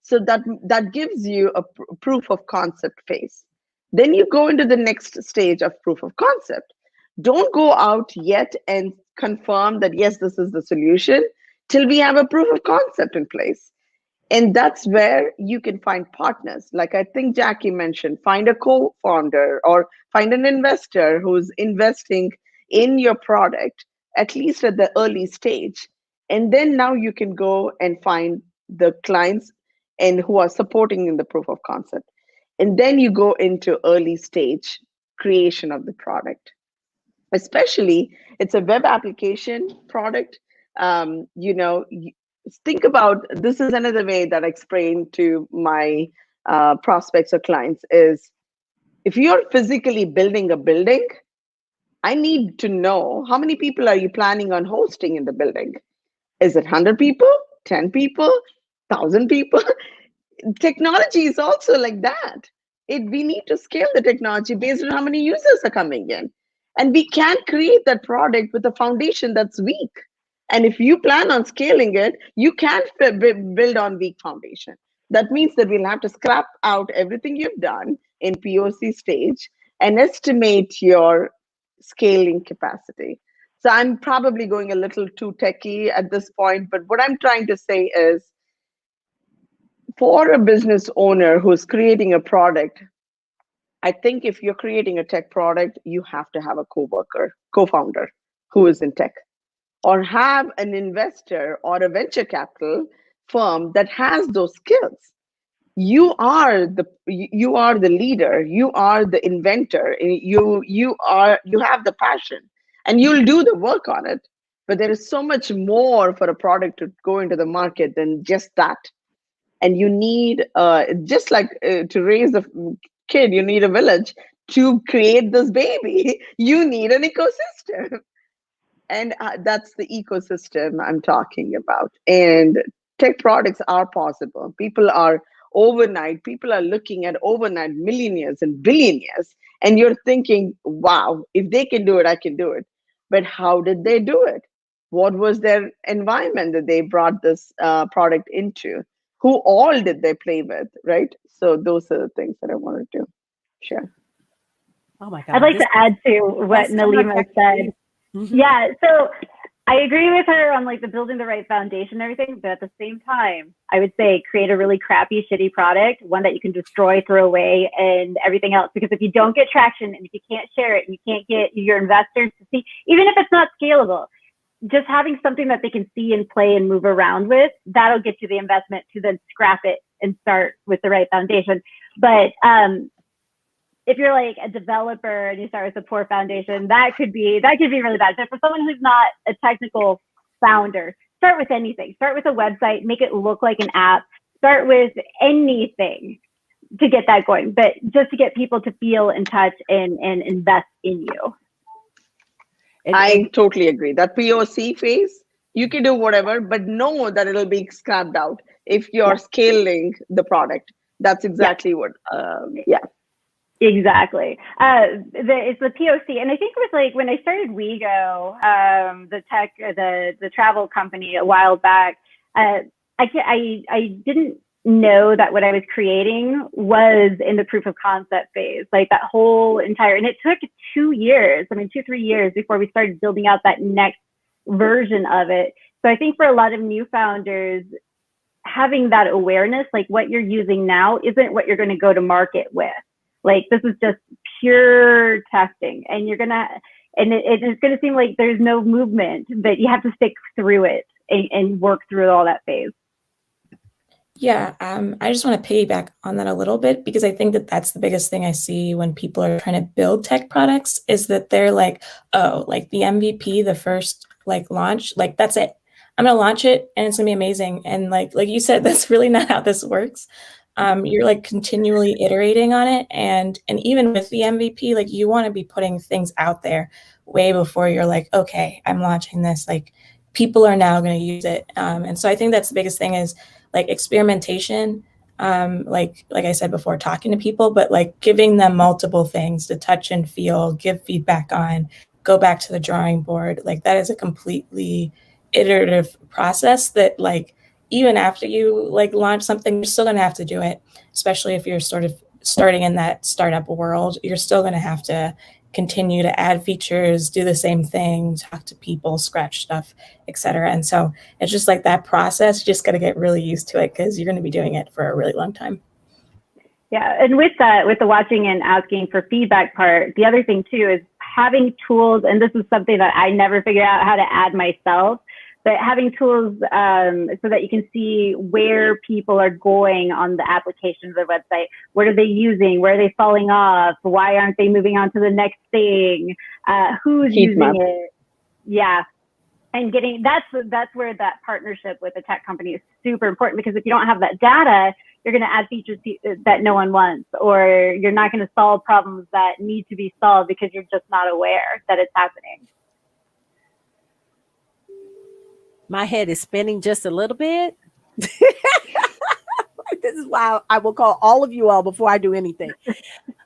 So that gives you a proof of concept phase. Then you go into the next stage of proof of concept. Don't go out yet and confirm that, yes, this is the solution till we have a proof of concept in place. And that's where you can find partners. Like I think Jackie mentioned, find a co-founder or find an investor who's investing in your product, at least at the early stage. And then now you can go and find the clients and who are supporting in the proof of concept. And then you go into early stage creation of the product. Especially, it's a web application product. Think about, this is another way that I explain to my prospects or clients is, if you're physically building a building, I need to know how many people are you planning on hosting in the building? Is it 100 people, 10 people, 1,000 people. Technology is also like that. We need to scale the technology based on how many users are coming in. And we can't create that product with a foundation that's weak. And if you plan on scaling it, you can't build on weak foundation. That means that we'll have to scrap out everything you've done in POC stage and estimate your scaling capacity. So I'm probably going a little too techie at this point, but what I'm trying to say is, for a business owner who's creating a product, I think if you're creating a tech product, you have to have a co-founder who is in tech, or have an investor or a venture capital firm that has those skills. You are the leader, you are the inventor, you have the passion, and you'll do the work on it. But there is so much more for a product to go into the market than just that. And you need, just like to raise a kid, you need a village. To create this baby, you need an ecosystem. And that's the ecosystem I'm talking about. And tech products are possible. People are looking at overnight millionaires and billionaires. And you're thinking, wow, if they can do it, I can do it. But how did they do it? What was their environment that they brought this product into? Who all did they play with, right? So those are the things that I wanted to share. Oh my God. I'd like to add to what Neelima said. Yeah, so I agree with her on like the building the right foundation and everything, but at the same time, I would say create a really crappy, shitty product, one that you can destroy, throw away, and everything else. Because if you don't get traction and if you can't share it and you can't get your investors to see, even if it's not scalable, just having something that they can see and play and move around with, that'll get you the investment to then scrap it and start with the right foundation. But if you're like a developer and you start with a poor foundation, that could be really bad. So for someone who's not a technical founder, start with anything. Start with a website, make it look like an app. Start with anything to get that going, but just to get people to feel and touch and invest in you. I totally agree. That POC phase, you can do whatever, but know that it'll be scrapped out if you're scaling the product. That's exactly what, Exactly. It's the POC. And I think it was like when I started WeGo, the travel company a while back, I didn't know that what I was creating was in the proof of concept phase, like that whole entire, and it took 2 years, 2-3 years before we started building out that next version of it. So I think for a lot of new founders, having that awareness, like what you're using now isn't what you're going to go to market with. Like this is just pure testing, and it's going to seem like there's no movement, but you have to stick through it and work through all that phase. Yeah, I just want to piggyback on that a little bit, because I think that that's the biggest thing I see when people are trying to build tech products, is that they're like, oh, like the MVP, the first like launch, like that's it. I'm gonna launch it and it's gonna be amazing. And like you said, that's really not how this works. You're like continually iterating on it, and even with the MVP, like you want to be putting things out there way before you're like, okay, I'm launching this. Like people are now going to use it, and so I think that's the biggest thing is like experimentation. Like I said before, talking to people, but like giving them multiple things to touch and feel, give feedback on, go back to the drawing board. Like that is a completely iterative process that like even after you like launch something, you're still going to have to do it, especially if you're sort of starting in that startup world. You're still going to have to continue to add features, do the same thing, talk to people, scratch stuff, etc. And so it's just like that process. You just got to get really used to it, because you're going to be doing it for a really long time. Yeah, and with that, with the watching and asking for feedback part, the other thing too is having tools, and this is something that I never figured out how to add myself, but having tools so that you can see where people are going on the application of the website. What are they using? Where are they falling off? Why aren't they moving on to the next thing? Who's using it? Yeah. And that's where that partnership with a tech company is super important, because if you don't have that data, you're going to add features that no one wants, or you're not going to solve problems that need to be solved because you're just not aware that it's happening. My head is spinning just a little bit. This is why I will call all of you all before I do anything.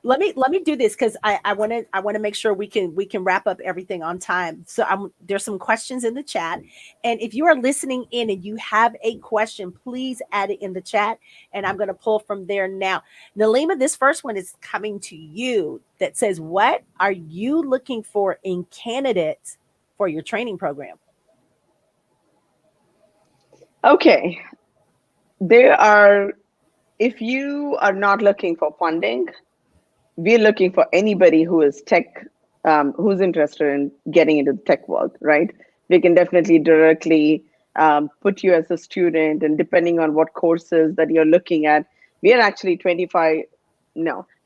Let me do this because I want to make sure we can wrap up everything on time. So there's some questions in the chat, and if you are listening in and you have a question, please add it in the chat, and I'm going to pull from there now. Neelima, this first one is coming to you. That says, "What are you looking for in candidates for your training program?" Okay, if you are not looking for funding, we're looking for anybody who is tech, who's interested in getting into the tech world, right? We can definitely directly put you as a student, and depending on what courses that you're looking at, we are actually we're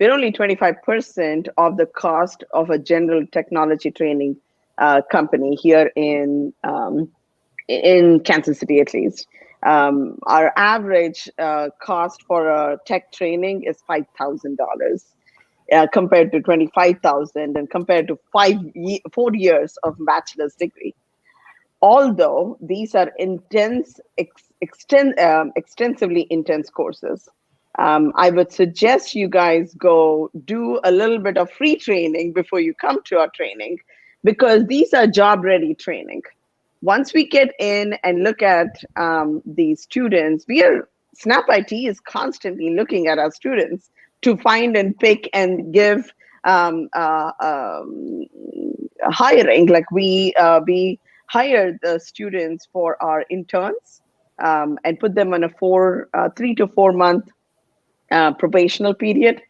only 25% of the cost of a general technology training company here in Kansas City, at least. Our average cost for a tech training is $5,000 compared to $25,000 and compared to 4 years of bachelor's degree. Although these are extensively intense courses, I would suggest you guys go do a little bit of free training before you come to our training, because these are job-ready training. Once we get in and look at these students, SnapIT is constantly looking at our students to find and pick and give hiring. Like we hire the students for our interns and put them on a 3 to 4 month probational period.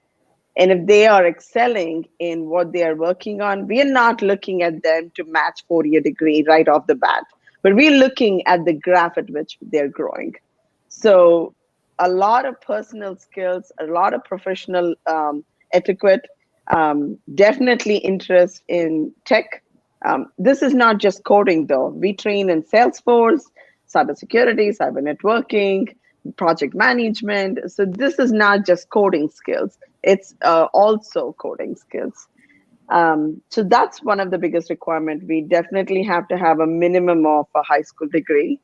And if they are excelling in what they are working on, we are not looking at them to match 4-year degree right off the bat, but we're looking at the graph at which they're growing. So a lot of personal skills, a lot of professional etiquette, definitely interest in tech. This is not just coding though. We train in Salesforce, cybersecurity, cyber networking, project management. So this is not just coding skills. It's also coding skills. So that's one of the biggest requirements. We definitely have to have a minimum of a high school degree.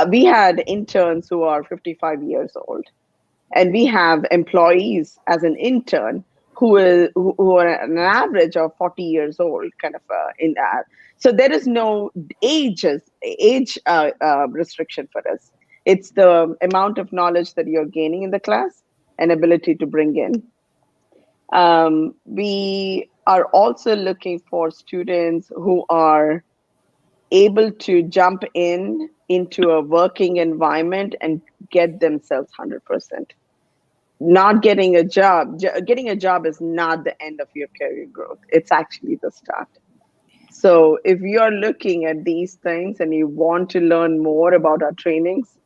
We had interns who are 55 years old, and we have employees as an intern who are an average of 40 years old, kind of in that. So there is no age restriction for us. It's the amount of knowledge that you're gaining in the class and ability to bring in. We are also looking for students who are able to jump into a working environment and get themselves 100%. Not getting a job. Getting a job is not the end of your career growth. It's actually the start. So if you're looking at these things and you want to learn more about our trainings,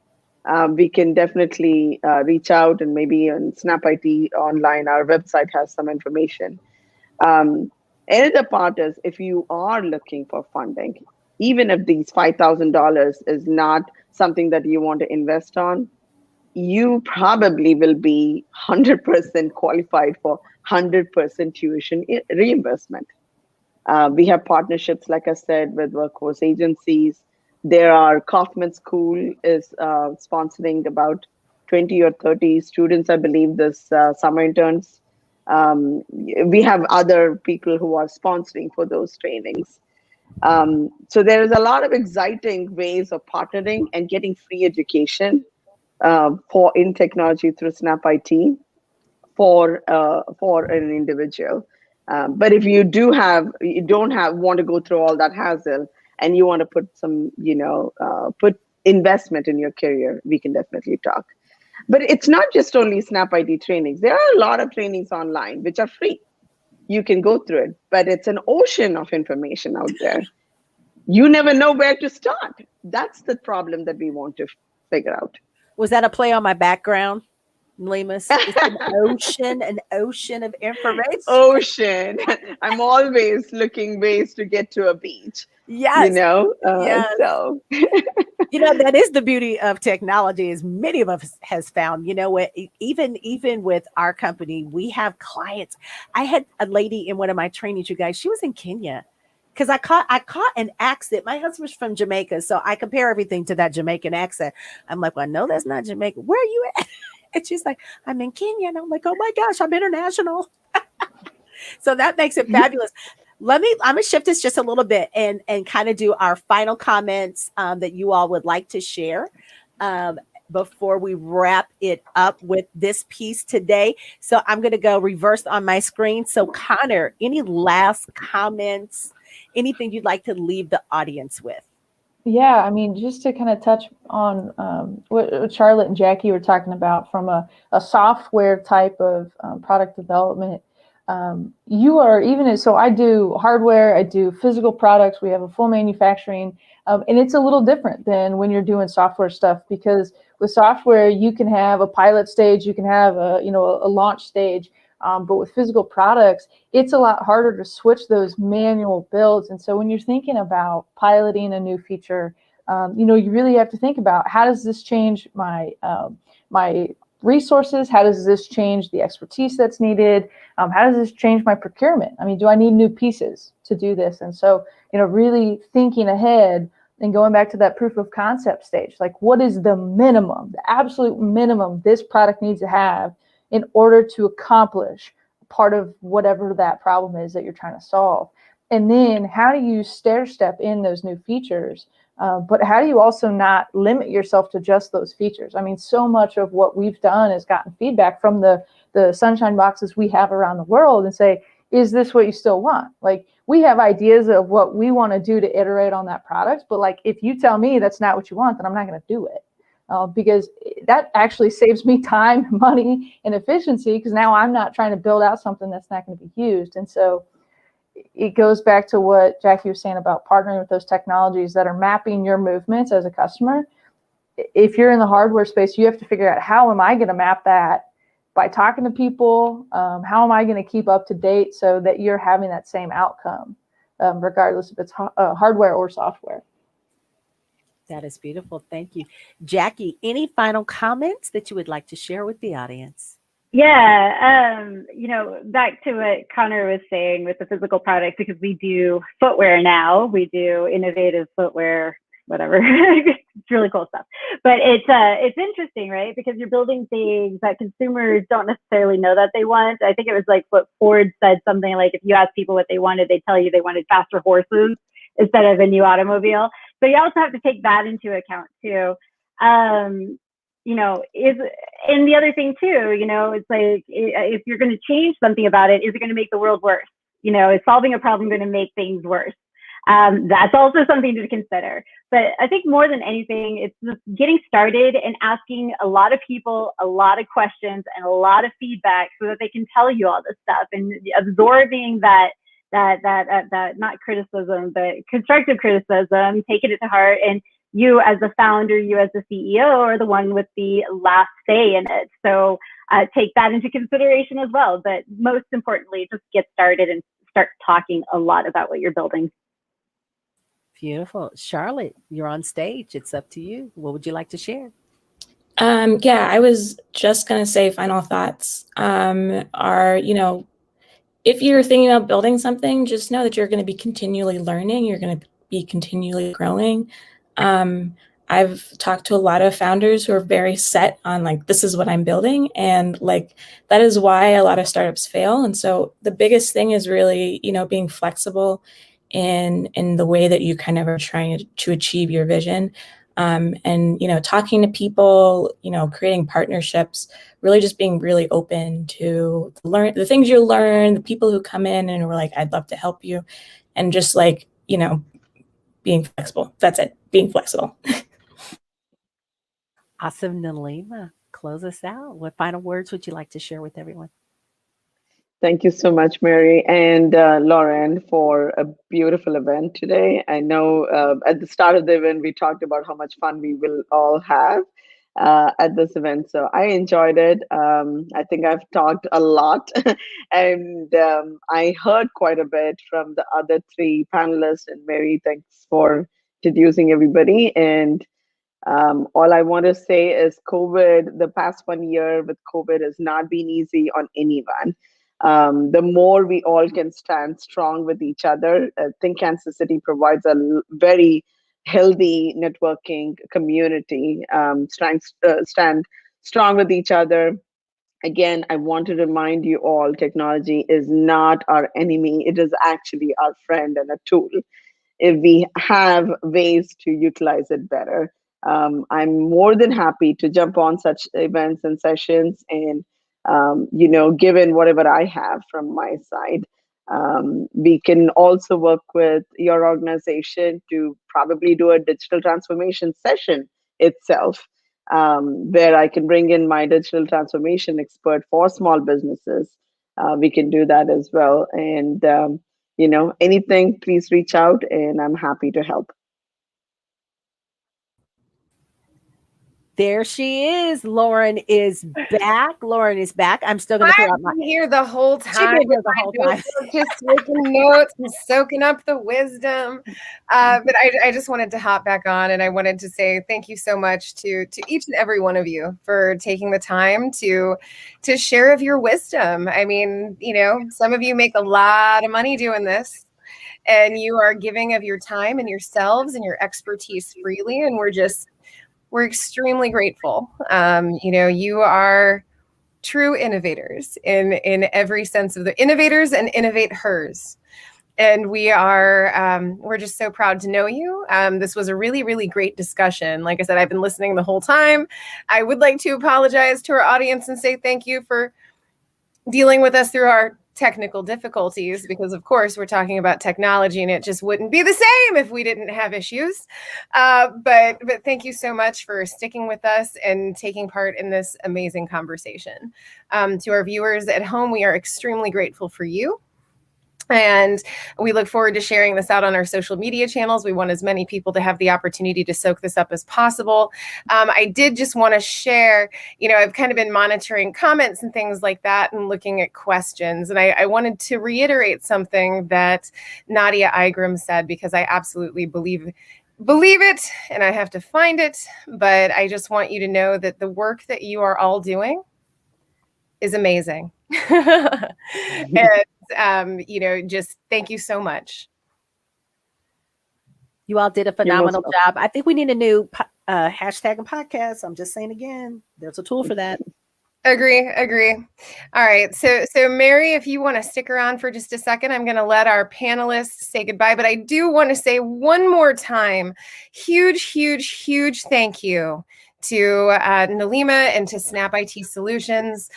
we can definitely reach out, and maybe on SnapIT online, our website has some information. Another part is, if you are looking for funding, even if these $5,000 is not something that you want to invest on, you probably will be 100% qualified for 100% tuition reimbursement. We have partnerships, like I said, with workforce agencies. There are Kaufman School is sponsoring about 20 or 30 students, I believe, this summer interns. We have other people who are sponsoring for those trainings. So there is a lot of exciting ways of partnering and getting free education in technology through SnapIT for an individual. But if you want to go through all that hassle, and you want to put some, put investment in your career, we can definitely talk. But it's not just only SnapID trainings. There are a lot of trainings online which are free. You can go through it, but it's an ocean of information out there. You never know where to start. That's the problem that we want to figure out. Was that a play on my background, Neelima? It's an ocean of information. Ocean. I'm always looking ways to get to a beach. Yes. Yes. So. That is the beauty of technology, as many of us has found. Even with our company, we have clients. I had a lady in one of my trainings, you guys. She was in Kenya, because I caught an accent. My husband's from Jamaica, so I compare everything to that Jamaican accent. I'm like, well, no, that's not Jamaica. Where are you at? And she's like, I'm in Kenya. And I'm like, oh my gosh, I'm international. So that makes it fabulous. I'm gonna shift this just a little bit and kind of do our final comments that you all would like to share before we wrap it up with this piece today. So I'm gonna go reverse on my screen. So Connor, any last comments, anything you'd like to leave the audience with? Yeah, I mean, just to kind of touch on what Charlotte and Jackie were talking about from a software type of product development. You are so I do hardware, I do physical products, we have a full manufacturing, and it's a little different than when you're doing software stuff, because with software, you can have a pilot stage, you can have a launch stage, but with physical products, it's a lot harder to switch those manual builds. And so when you're thinking about piloting a new feature, you really have to think about, how does this change my resources? How does this change the expertise that's needed? How does this change my procurement? I mean, do I need new pieces to do this? And so, really thinking ahead and going back to that proof of concept stage, like, what is the minimum, the absolute minimum this product needs to have in order to accomplish part of whatever that problem is that you're trying to solve? And then how do you stair step in those new features? But how do you also not limit yourself to just those features? I mean, so much of what we've done is gotten feedback from the sunshine boxes we have around the world and say, is this what you still want? Like, we have ideas of what we want to do to iterate on that product, but like, if you tell me that's not what you want, then I'm not going to do it. Because that actually saves me time, money, and efficiency, because now I'm not trying to build out something that's not going to be used. And so it goes back to what Jackie was saying about partnering with those technologies that are mapping your movements as a customer. If you're in the hardware space, you have to figure out, how am I going to map that by talking to people? How am I going to keep up to date so that you're having that same outcome, regardless if it's hardware or software? That is beautiful. Thank you. Jackie, any final comments that you would like to share with the audience? Yeah, back to what Connor was saying with the physical products, because we do footwear now, we do innovative footwear, whatever. It's really cool stuff. But it's interesting, right? Because you're building things that consumers don't necessarily know that they want. I think it was like what Ford said, something like, if you ask people what they wanted, they tell you they wanted faster horses instead of a new automobile. So you also have to take that into account too. And the other thing too, it's like, if you're going to change something about it, is it going to make the world worse? Is solving a problem going to make things worse? That's also something to consider. But I think more than anything, it's just getting started and asking a lot of people a lot of questions and a lot of feedback so that they can tell you all this stuff, and absorbing that not criticism, but constructive criticism, taking it to heart. And you as the founder, you as the CEO are the one with the last say in it. So take that into consideration as well. But most importantly, just get started and start talking a lot about what you're building. Beautiful. Charlotte, you're on stage. It's up to you. What would you like to share? Yeah, I was just going to say final thoughts if you're thinking about building something, just know that you're going to be continually learning. You're going to be continually growing. I've talked to a lot of founders who are very set on like, this is what I'm building. And like, that is why a lot of startups fail. And so the biggest thing is really, being flexible in the way that you kind of are trying to achieve your vision. And talking to people, creating partnerships, really just being really open to learn the things you learn, the people who come in and are like, I'd love to help you. And just like, being flexible. That's it. Being flexible. Awesome. Neelima, close us out. What final words would you like to share with everyone? Thank you so much, Mary and Lauren, for a beautiful event today. I know at the start of the event, we talked about how much fun we will all have at this event. So I enjoyed it. I think I've talked a lot and I heard quite a bit from the other three panelists. And Mary, thanks for introducing everybody. And all I want to say is the past 1 year with COVID has not been easy on anyone. The more we all can stand strong with each other. I think Kansas City provides a very healthy networking community. Stand strong with each other. Again, I want to remind you all, technology is not our enemy. It is actually our friend and a tool if we have ways to utilize it better. I'm more than happy to jump on such events and sessions and, given whatever I have from my side. We can also work with your organization to probably do a digital transformation session itself, where I can bring in my digital transformation expert for small businesses. We can do that as well. And anything, please reach out and I'm happy to help. There she is. Lauren is back. Lauren is back. I'm still going to throw out I've been here the whole time. She's been here the whole time. Just taking notes and soaking up the wisdom. But I just wanted to hop back on, and I wanted to say thank you so much to each and every one of you for taking the time to share of your wisdom. I mean, some of you make a lot of money doing this, and you are giving of your time and yourselves and your expertise freely, and we're extremely grateful. You are true innovators in every sense of the innovators and innovate hers. And we're just so proud to know you. This was a really, really great discussion. Like I said, I've been listening the whole time. I would like to apologize to our audience and say thank you for dealing with us through our technical difficulties, because of course we're talking about technology and it just wouldn't be the same if we didn't have issues. But thank you so much for sticking with us and taking part in this amazing conversation. To our viewers at home, we are extremely grateful for you. And we look forward to sharing this out on our social media channels. We want as many people to have the opportunity to soak this up as possible. I did just want to share, I've kind of been monitoring comments and things like that and looking at questions. And I wanted to reiterate something that Nadia Igram said, because I absolutely believe it, and I have to find it. But I just want you to know that the work that you are all doing is amazing. And just thank you so much. You all did a phenomenal job. I think we need a new hashtag and podcast. I'm just saying again, there's a tool for that. Agree. All right. So Mary, if you want to stick around for just a second, I'm going to let our panelists say goodbye. But I do want to say one more time, huge thank you to Neelima and to SnapIT Solutions.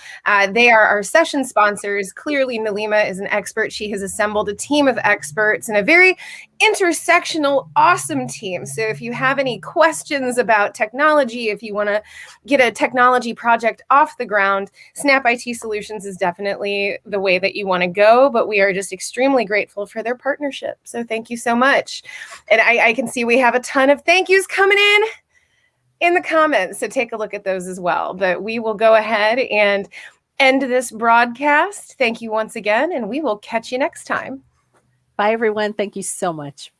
They are our session sponsors. Clearly, Neelima is an expert. She has assembled a team of experts and a very intersectional, awesome team. So if you have any questions about technology, if you want to get a technology project off the ground, SnapIT Solutions is definitely the way that you want to go. But we are just extremely grateful for their partnership. So thank you so much. And I can see we have a ton of thank yous coming in the comments, so take a look at those as well. But we will go ahead and end this broadcast. Thank you once again, and we will catch you next time. Bye, everyone. Thank you so much.